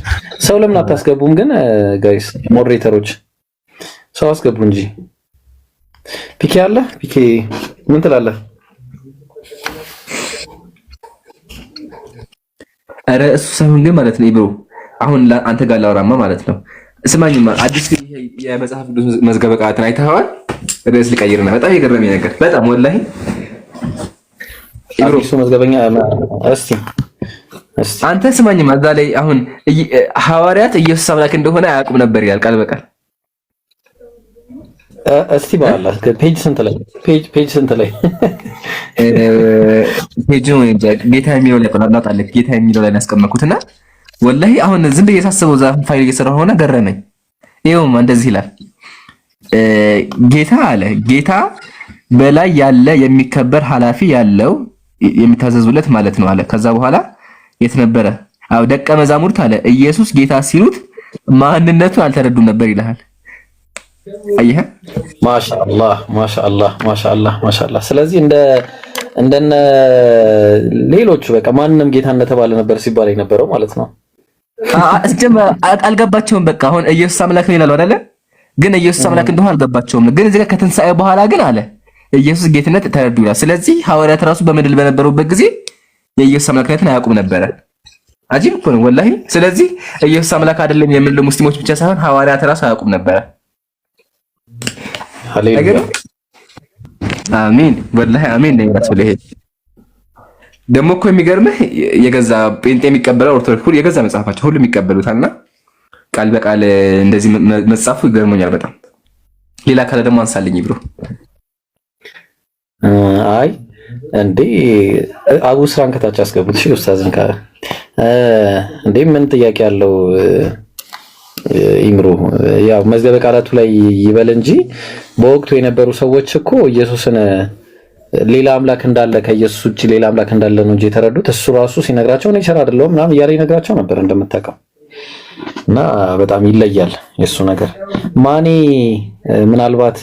ሰው ለምን አታስገቡም ግን ጋይስ ሞዴሬተሮች ሰው አስገቡ እንጂ። ፒኬ አለ። ፒኬ ምን ትላለህ? አረ እሱ ሳይሆን ግን ማለት ነው ኢብሮ አሁን አንተ ጋር ላወራማ ማለት ነው። ስማኝማ አዲስ የመጽሐፍ ቅዱስ መዝገበ ቃላትን አይተኸዋል? ርዕስ ልቀይርና በጣም የገረመኝ ነገር በጣም ወላሂ ኢብሮ እሱ መዝገበኛ እስቲ አንተ ስማኝማ እዛ ላይ አሁን ሐዋርያት ኢየሱስ አምላክ እንደሆነ አያውቁም ነበር ይላል ቃል በቃል። እስቲ ባላ ፔጅ ስንት ላይ ፔጅ ስንት ላይ ፔጅ ነው እንጂ ጌታ የሚለው ላይ ቆላጣለች ጌታ የሚለው ላይ ያስቀመጥኩትና ወላሂ አሁን ዝም ብዬ ሳስበው ዛ ፋይል እየሰራሁ ሆነ ገረመኝ። ይኸውም እንደዚህ ይላል ጌታ አለ ጌታ በላይ ያለ የሚከበር ኃላፊ ያለው የሚታዘዙለት ማለት ነው አለ። ከዛ በኋላ የት ነበረ? አው ደቀ መዛሙርት አለ ኢየሱስ ጌታ ሲሉት ማንነቱን አልተረዱም ነበር ይላል። አየህ ማሻአላህ ማሻአላህ ማሻአላህ ማሻአላህ። ስለዚህ እንደነ ሌሎቹ በቃ ማንንም ጌታ እንደተባለ ነበር ሲባል የነበረው ማለት ነው። አልገባቸውም። በቃ አሁን ኢየሱስ አምላክ ነው ይላሉ አይደለ? ግን ኢየሱስ አምላክ እንደሆነ አልገባቸውም። ግን እዚህ ጋር ከትንሳኤ በኋላ ግን አለ ኢየሱስ ጌትነት ተረዱ ይላል። ስለዚህ ሐዋርያት ራሱ በምድር በነበሩበት ጊዜ የኢየሱስ አምላክነትን አያውቁም ነበረ። አጂብ እኮ ነው ወላሂ። ስለዚህ ኢየሱስ አምላክ አይደለም የሚሉ ሙስሊሞች ብቻ ሳይሆን ሐዋርያት ራሱ አያውቁም ነበረ። ሃሌሉያ አሜን ወላሂ አሜን ነው ያስፈልህ። ደግሞ እኮ የሚገርምህ የገዛ ጴንጤ የሚቀበለው ኦርቶዶክስ ሁሉ የገዛ መጽሐፋቸው ሁሉ የሚቀበሉታልና ቃል በቃል እንደዚህ መጽሐፉ ይገርመኛል በጣም። ሌላ ካለ ደግሞ አንሳልኝ ብሎ አይ እንዴ አቡ ስራን ከታች አስገቡት። እሺ ኡስታዝን ካለ እንዴ ምን ጥያቄ ያለው ኢምሩ ያው መዝገበ ቃላቱ ላይ ይበል እንጂ በወቅቱ የነበሩ ሰዎች እኮ ኢየሱስን ሌላ አምላክ እንዳለ ከኢየሱስ ውጪ ሌላ አምላክ እንዳለ ነው እንጂ የተረዱት እሱ ራሱ ሲነግራቸው እኔ ቸር አይደለሁም ምናምን እያለ ይነግራቸው ነበር እንደምታውቀው። እና በጣም ይለያል የሱ ነገር። ማኔ ምናልባት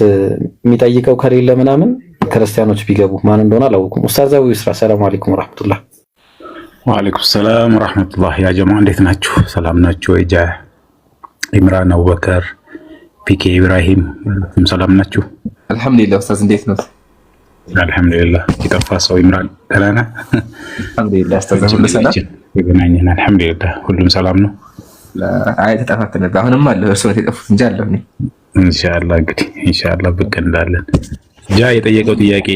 የሚጠይቀው ከሌለ ምናምን ክርስቲያኖች ቢገቡ ማን እንደሆነ አላወኩም። ኡስታዛዊ ይስራ። ሰላም አለይኩም ወራህመቱላህ። ወአለይኩም ሰላም ወራህመቱላህ። ያ ጀማ እንዴት ናችሁ? ሰላም ናችሁ? ወይጃ ኢምራን አቡበከር ፒኬ ኢብራሂም ሰላም ናችሁ? አልሐምዱሊላህ። ኡስታዝ እንዴት ነው? አልሐምዱሊላህ። የጠፋ ሰው ኢምራን ደህና ነህ? አልሐምዱሊላህ። ኡስታዝ ሁሉ ሰላም ይገናኘን። አልሐምዱሊላህ ሁሉም ሰላም ነው። አይ ተጠፋፍተን ነበር። አሁንም አለ እርሱ ነው የጠፉት እንጂ አለሁ እኔ ኢንሻአላህ። እንግዲህ ኢንሻአላህ ብቅ እንዳለን ጃ የጠየቀው ጥያቄ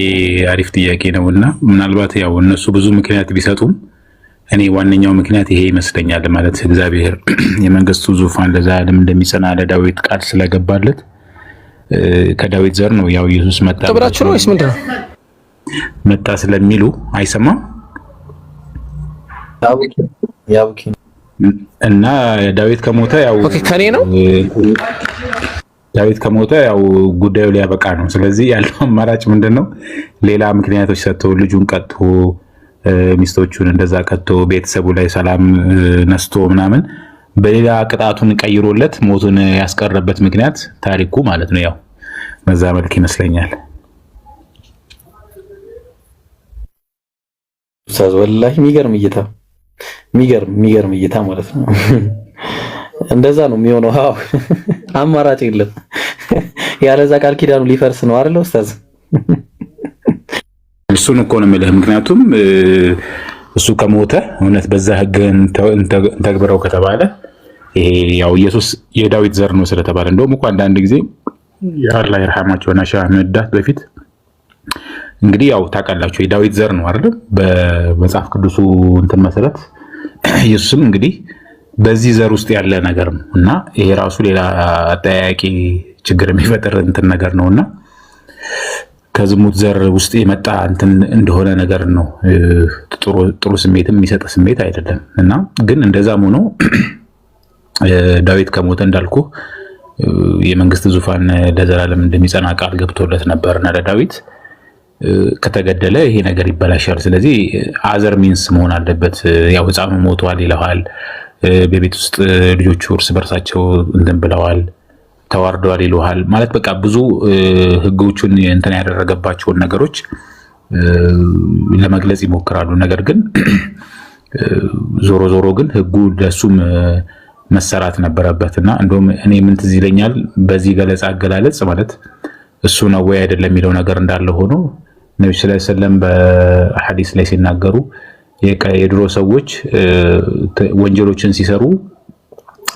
አሪፍ ጥያቄ ነውና ምናልባት ያው እነሱ ብዙ ምክንያት ቢሰጡም እኔ ዋነኛው ምክንያት ይሄ ይመስለኛል። ማለት እግዚአብሔር የመንግስቱ ዙፋን ለዘላለም እንደሚጸና ለዳዊት ቃል ስለገባለት ከዳዊት ዘር ነው ያው ኢየሱስ መጣ ተብራችሁ ነው ወይስ ምንድነው? መጣ ስለሚሉ አይሰማም ያውቂ እና ዳዊት ከሞተ ያው ኦኬ ከኔ ነው ዳዊት ከሞተ ያው ጉዳዩ ሊያበቃ ነው። ስለዚህ ያለው አማራጭ ምንድነው? ሌላ ምክንያቶች ሰጥቶ ልጁን ቀጥቶ ሚስቶቹን እንደዛ ቀጥቶ ቤተሰቡ ላይ ሰላም ነስቶ ምናምን በሌላ ቅጣቱን ቀይሮለት ሞቱን ያስቀረበት ምክንያት ታሪኩ ማለት ነው። ያው በዛ መልክ ይመስለኛል። ኡስታዝ ወላሂ የሚገርም እይታ ማለት ነው። እንደዛ ነው የሚሆነው። አዎ አማራጭ የለም። ያለዛ ቃል ኪዳኑ ሊፈርስ ነው አይደል ኡስታዝ? እሱን እኮ ነው የምልህ። ምክንያቱም እሱ ከሞተ እውነት በዛ ህግን ተግብረው ከተባለ ይሄ ያው ኢየሱስ የዳዊት ዘር ነው ስለተባለ እንደውም እኮ አንዳንድ ጊዜ አላህ ይርሐማቸውና ሻህ አህመድ በፊት እንግዲህ ያው ታውቃላችሁ የዳዊት ዘር ነው አይደል? በመጽሐፍ ቅዱሱ እንትን መሰረት ኢየሱስም እንግዲህ በዚህ ዘር ውስጥ ያለ ነገር ነው እና ይሄ ራሱ ሌላ አጠያያቂ ችግር የሚፈጥር እንትን ነገር ነውና ከዝሙት ዘር ውስጥ የመጣ እንትን እንደሆነ ነገር ነው። ጥሩ ስሜትም የሚሰጥ ስሜት አይደለም። እና ግን እንደዛም ሆኖ ዳዊት ከሞተ እንዳልኩ የመንግስት ዙፋን ለዘላለም እንደሚጸና ቃል ገብቶለት ነበርና ለዳዊት ከተገደለ ይሄ ነገር ይበላሻል። ስለዚህ አዘር ሚንስ መሆን አለበት። ያው ህፃኑ ሞቷል ይለዋል። በቤት ውስጥ ልጆቹ እርስ በርሳቸው እንትን ብለዋል፣ ተዋርደዋል ይለዋል። ማለት በቃ ብዙ ህጎቹን እንትን ያደረገባቸውን ነገሮች ለመግለጽ ይሞክራሉ። ነገር ግን ዞሮ ዞሮ ግን ህጉ ለሱም መሰራት ነበረበትና እንደውም እኔ ምን ትዝ ይለኛል በዚህ ገለጻ አገላለጽ ማለት እሱ ነው ወይ አይደለም የሚለው ነገር እንዳለ ሆኖ ነብዩ ሰለላሁ ዐለይሂ ወሰለም በሐዲስ ላይ ሲናገሩ የድሮ ሰዎች ወንጀሎችን ሲሰሩ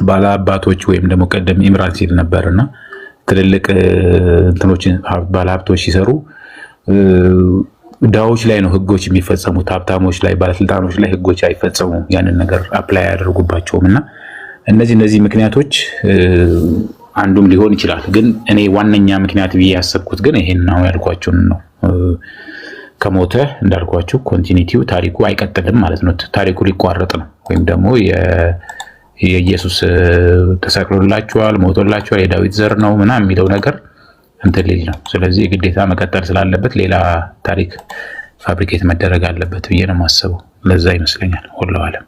ባለአባቶች ወይም ደግሞ ቀደም ኢምራን ሲል ነበርና ትልልቅ እንትኖችን ባለሀብቶች ሲሰሩ ዳዎች ላይ ነው ህጎች የሚፈጸሙት። ሀብታሞች ላይ ባለስልጣኖች ላይ ህጎች አይፈጸሙም። ያንን ነገር አፕላይ ያደርጉባቸውምና እነዚህ ምክንያቶች አንዱም ሊሆን ይችላል። ግን እኔ ዋነኛ ምክንያት ብዬ ያሰብኩት ግን ይሄን ነው ያልኳችሁን ነው። ከሞተ እንዳልኳችሁ ኮንቲኒቲው ታሪኩ አይቀጥልም ማለት ነው። ታሪኩ ሊቋረጥ ነው ወይም ደግሞ የኢየሱስ ተሰቅሎላችኋል፣ ሞቶላችኋል፣ የዳዊት ዘር ነው ምናምን የሚለው ነገር እንትን ልጅ ነው። ስለዚህ ግዴታ መቀጠል ስላለበት ሌላ ታሪክ ፋብሪኬት መደረግ አለበት ብዬ ነው የማስበው። ለዛ ይመስለኛል ወላሂ አለም።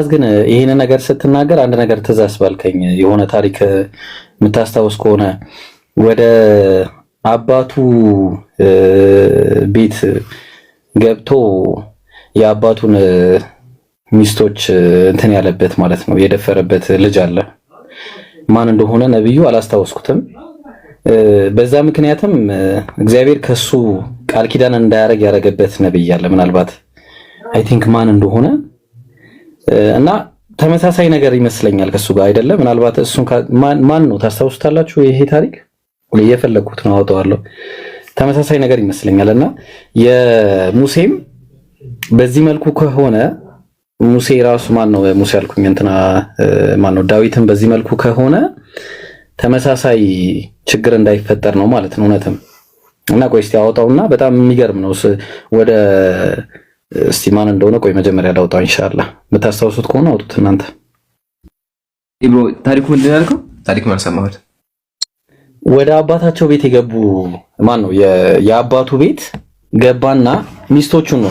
ግን ይሄን ነገር ስትናገር አንድ ነገር ትዝ አስባልከኝ። የሆነ ታሪክ የምታስታውስ ከሆነ ወደ አባቱ ቤት ገብቶ የአባቱን ሚስቶች እንትን ያለበት ማለት ነው የደፈረበት ልጅ አለ። ማን እንደሆነ ነብዩ አላስታወስኩትም። በዛ ምክንያትም እግዚአብሔር ከሱ ቃል ኪዳን እንዳያረግ ያረገበት ነብይ አለ። ምናልባት አይ ቲንክ ማን እንደሆነ እና ተመሳሳይ ነገር ይመስለኛል ከሱ ጋር አይደለም። ምናልባት እሱን ማን ነው ታስታውሱታላችሁ? ይሄ ታሪክ እየፈለኩት ነው አውጣዋለሁ። ተመሳሳይ ነገር ይመስለኛልና የሙሴም በዚህ መልኩ ከሆነ ሙሴ ራሱ ማን ነው ሙሴ ያልኩኝ እንትና ማን ነው ዳዊትም በዚህ መልኩ ከሆነ ተመሳሳይ ችግር እንዳይፈጠር ነው ማለት ነው እውነትም። እና ቆይ እስቲ አውጣውና በጣም የሚገርም ነው ወደ እስቲ ማን እንደሆነ ቆይ መጀመሪያ ላውጣው ኢንሻአላህ። የምታስታውሱት ከሆነ አውጡት እናንተ። ኢብሮ ታሪኩ ምንድን ያልከው? ታሪክ ማለት ሰማሁት። ወደ አባታቸው ቤት የገቡ ማን ነው የአባቱ ቤት ገባና ሚስቶቹን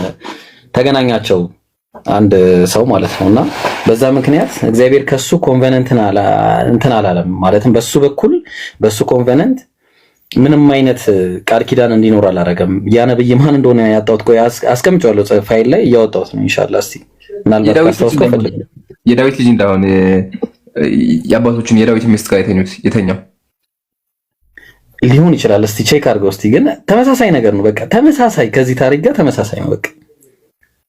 ተገናኛቸው አንድ ሰው ማለት ነውና በዛ ምክንያት እግዚአብሔር ከሱ ኮንቨነንት እንትን አላለም ማለትም በሱ በኩል በሱ ኮንቨነንት ምንም አይነት ቃል ኪዳን እንዲኖር አላረገም። ያ ነብይ ማን እንደሆነ ያጣሁት ቆይ አስቀምጫለሁ ፋይል ላይ እያወጣሁት ነው ኢንሻአላህ። እስቲ ምናልባት ታስታውሱ ከፈለግ የዳዊት ልጅ እንዳሆነ የአባቶቹን የዳዊት ሚስት ጋር የተኛው ሊሆን ይችላል። እስቲ ቼክ አድርገው እስቲ። ግን ተመሳሳይ ነገር ነው በቃ ተመሳሳይ ከዚህ ታሪክ ጋር ተመሳሳይ ነው በቃ።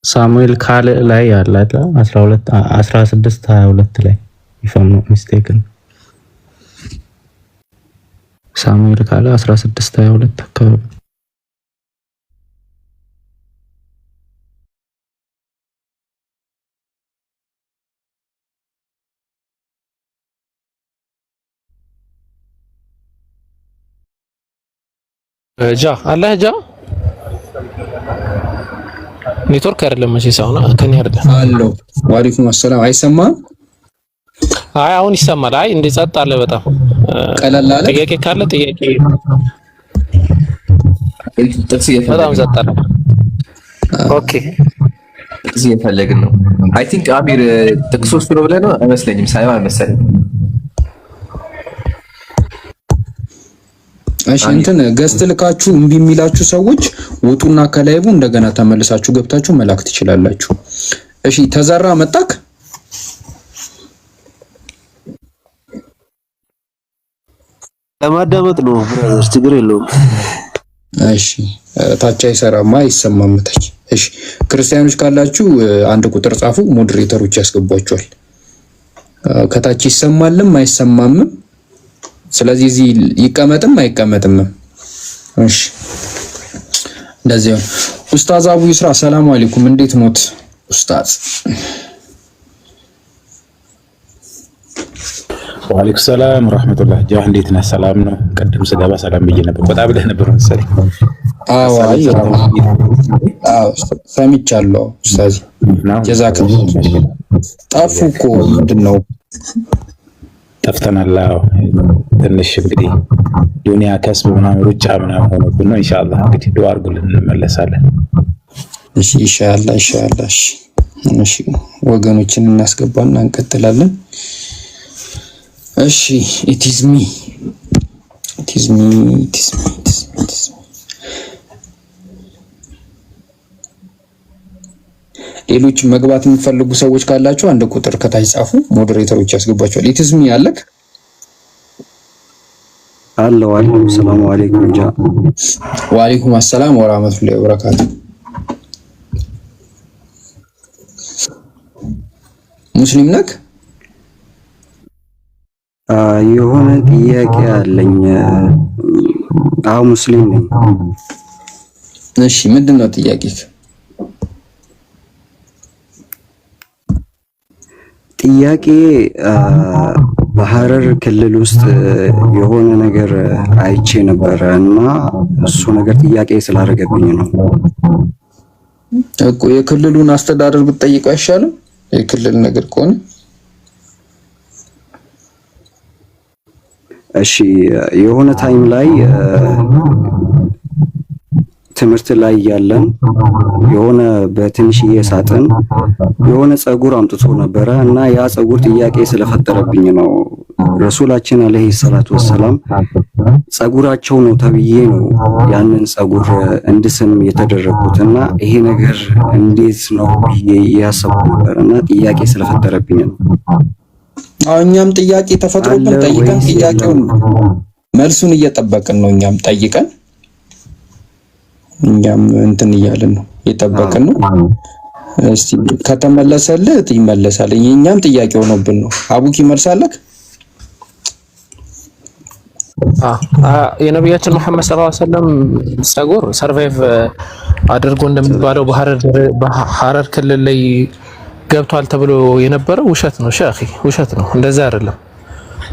ሳሙኤል ካለ ላይ ያለ 16:22 ላይ ይፈም ሚስቴክን ሳሙኤል ካለ 16:22 አካባቢ አላህ ኔትወርክ አይደለም መቼ ሳውና ከኔ አይደለም አሎ ወአለይኩም ሰላም አይሰማም? አይ አሁን ይሰማል። አይ እንደ ጸጥ አለ በጣም ቀላል አለ። ጥያቄ ካለ ጥያቄ በጣም ጸጥ አለ። ኦኬ ጥቅስ እየፈለግን ነው። አይ ቲንክ አሚር ጥቅስ ውስጥ ነው ብለህ ነው አይመስለኝም። ሳይሆን አልመሰለኝም። እሺ እንትን ገስት ልካችሁ እምቢ የሚላችሁ ሰዎች ውጡና ከላይቡ እንደገና ተመልሳችሁ ገብታችሁ መላክ ትችላላችሁ። እሺ ተዘራ መጣክ ለማዳመጥ ነው ብራዘር፣ ችግር የለውም። እሺ ታች አይሰራማ አይሰማም ታች። እሺ ክርስቲያኖች ካላችሁ አንድ ቁጥር ጻፉ፣ ሞዴሬተሮች ያስገቧቸዋል። ከታች ይሰማልም አይሰማምም። ስለዚህ እዚህ ይቀመጥም አይቀመጥም። እሺ እንደዚህ ነው። ኡስታዝ አቡ ይስራ ሰላም አለይኩም፣ እንዴት ኖት ኡስታዝ? ወአለይኩም ሰላም ወራህመቱላህ። ጃህ እንዴት ነህ? ሰላም ነው። ቀደም ስገባ ሰላም ብዬ ነበር። ወጣ ብለህ ነበር መሰለኝ። አዎ ሰምቻለሁ ኡስታዝ። ጀዛከላህ። ጠፉ እኮ ምንድነው? ጠፍተናል። ትንሽ እንግዲህ ዱንያ ከስብ ምናምን ሩጫ ምናምን ሆኖብን ነው። ኢንሻአላህ እንግዲህ ዱአ አድርጉልን እንመለሳለን። እሺ ኢንሻአላህ ኢንሻአላህ። እሺ ወገኖችን እናስገባና እንቀጥላለን። እሺ it is me ሌሎች መግባት የሚፈልጉ ሰዎች ካላችሁ አንድ ቁጥር ከታች ጻፉ፣ ሞዴሬተሮች ያስገባቸዋል። it is me አለክ አለው አለይኩም ሰላም አለይኩም ጃ ወአለይኩም ሰላም ወራህመቱላሂ ወበረካቱ። ሙስሊም ነክ? የሆነ ጥያቄ አለኝ። አዎ ሙስሊም ነኝ። እሺ ምንድነው ጥያቄህ? ጥያቄ በሐረር ክልል ውስጥ የሆነ ነገር አይቼ ነበረ እና እሱ ነገር ጥያቄ ስላደረገብኝ ነው እኮ። የክልሉን አስተዳደር ብትጠይቀው አይሻልም? የክልል ነገር ከሆነ እሺ። የሆነ ታይም ላይ ትምህርት ላይ ያለን የሆነ በትንሽዬ ሳጥን የሆነ ጸጉር አምጥቶ ነበረ እና ያ ጸጉር ጥያቄ ስለፈጠረብኝ ነው። ረሱላችን አለይሂ ሰላቱ ወሰላም ጸጉራቸው ነው ተብዬ ነው ያንን ጸጉር እንድስም የተደረኩት እና ይሄ ነገር እንዴት ነው ብዬ ያሰብኩ ነበር እና ጥያቄ ስለፈጠረብኝ ነው። እኛም ጥያቄ ተፈጥሮብን ጠይቀን ጥያቄውን መልሱን እየጠበቅን ነው። እኛም ጠይቀን እኛም እንትን እያልን ነው እየጠበቅን ነው። እስቲ ከተመለሰልህ ይመለሳል። እኛም ጥያቄ ሆኖብን ነው። አቡኪ መልሳለክ? የነብያችን መሐመድ ሰለላሁ ዐለይሂ ወሰለም ጸጉር ሰርቫይቭ አድርጎ እንደሚባለው በሐረር ክልል ላይ ገብቷል ተብሎ የነበረው ውሸት ነው። ሼኺ ውሸት ነው። እንደዛ አይደለም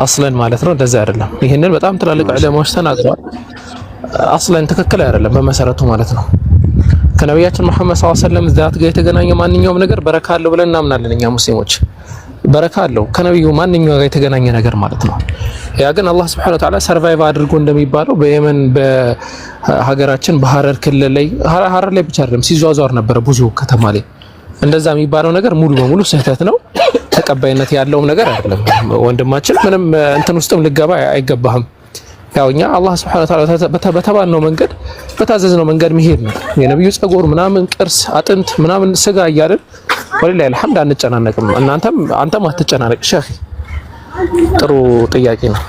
አስለን ማለት ነው። እንደዛ አይደለም። ይሄንን በጣም ትላልቅ ዑለማዎች ተናግረዋል። አስለን ትክክል አይደለም በመሰረቱ ማለት ነው። ከነብያችን መሐመድ ሰለላሁ ዐለይሂ ወሰለም ዛት ጋር የተገናኘ ማንኛውም ነገር በረካ አለው ብለን እናምናለን እኛ ሙስሊሞች። በረካ አለው ከነብዩ ማንኛውም ጋር የተገናኘ ነገር ማለት ነው። ያ ግን አላህ Subhanahu Wa Ta'ala ሰርቫይቭ አድርጎ እንደሚባለው በየመን በሀገራችን በሐረር ክልል ላይ ሐረር ላይ ብቻ አይደለም ሲዟዟር ነበር ብዙ ከተማ ላይ። እንደዛ የሚባለው ነገር ሙሉ በሙሉ ስህተት ነው። ተቀባይነት ያለውም ነገር አይደለም። ወንድማችን ምንም እንትን ውስጥም ልገባ አይገባህም። ያው እኛ አላህ Subhanahu Wa Ta'ala በተባልነው መንገድ በታዘዝነው መንገድ መሄድ ነው። የነብዩ ጸጉር ምናምን ቅርስ አጥንት ምናምን ስጋ እያልን ወላሂ አልሐምድ አንጨናነቅም። አንተም አትጨናነቅ ሼኺ። ጥሩ ጥያቄ ነው።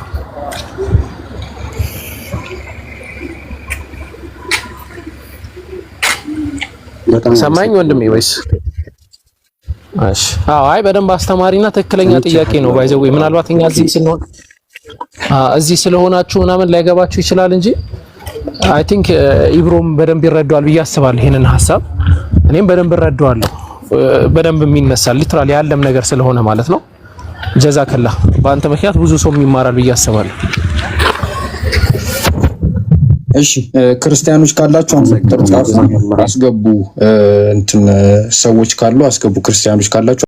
ሰማኝ ወንድሜ ወይስ? እሺ አይ በደንብ አስተማሪና ትክክለኛ ጥያቄ ነው። ባይዘው ምናልባት እኛ እዚህ ስለሆናችሁ ምናምን ላይገባችሁ ይችላል እንጂ አይ ቲንክ ኢብሮም በደንብ ይረዳዋል ብዬ አስባለሁ። ይሄንን ሐሳብ እኔም በደንብ እረዳዋለሁ። በደንብ የሚነሳል ሊትራሊ ያለም ነገር ስለሆነ ማለት ነው። ጀዛከላህ በአንተ ምክንያት ብዙ ሰው ይማራል ብዬ አስባለሁ። እሺ ክርስቲያኖች ካላችሁ አስገቡ፣ እንትን ሰዎች ካሉ አስገቡ። ክርስቲያኖች ካላችሁ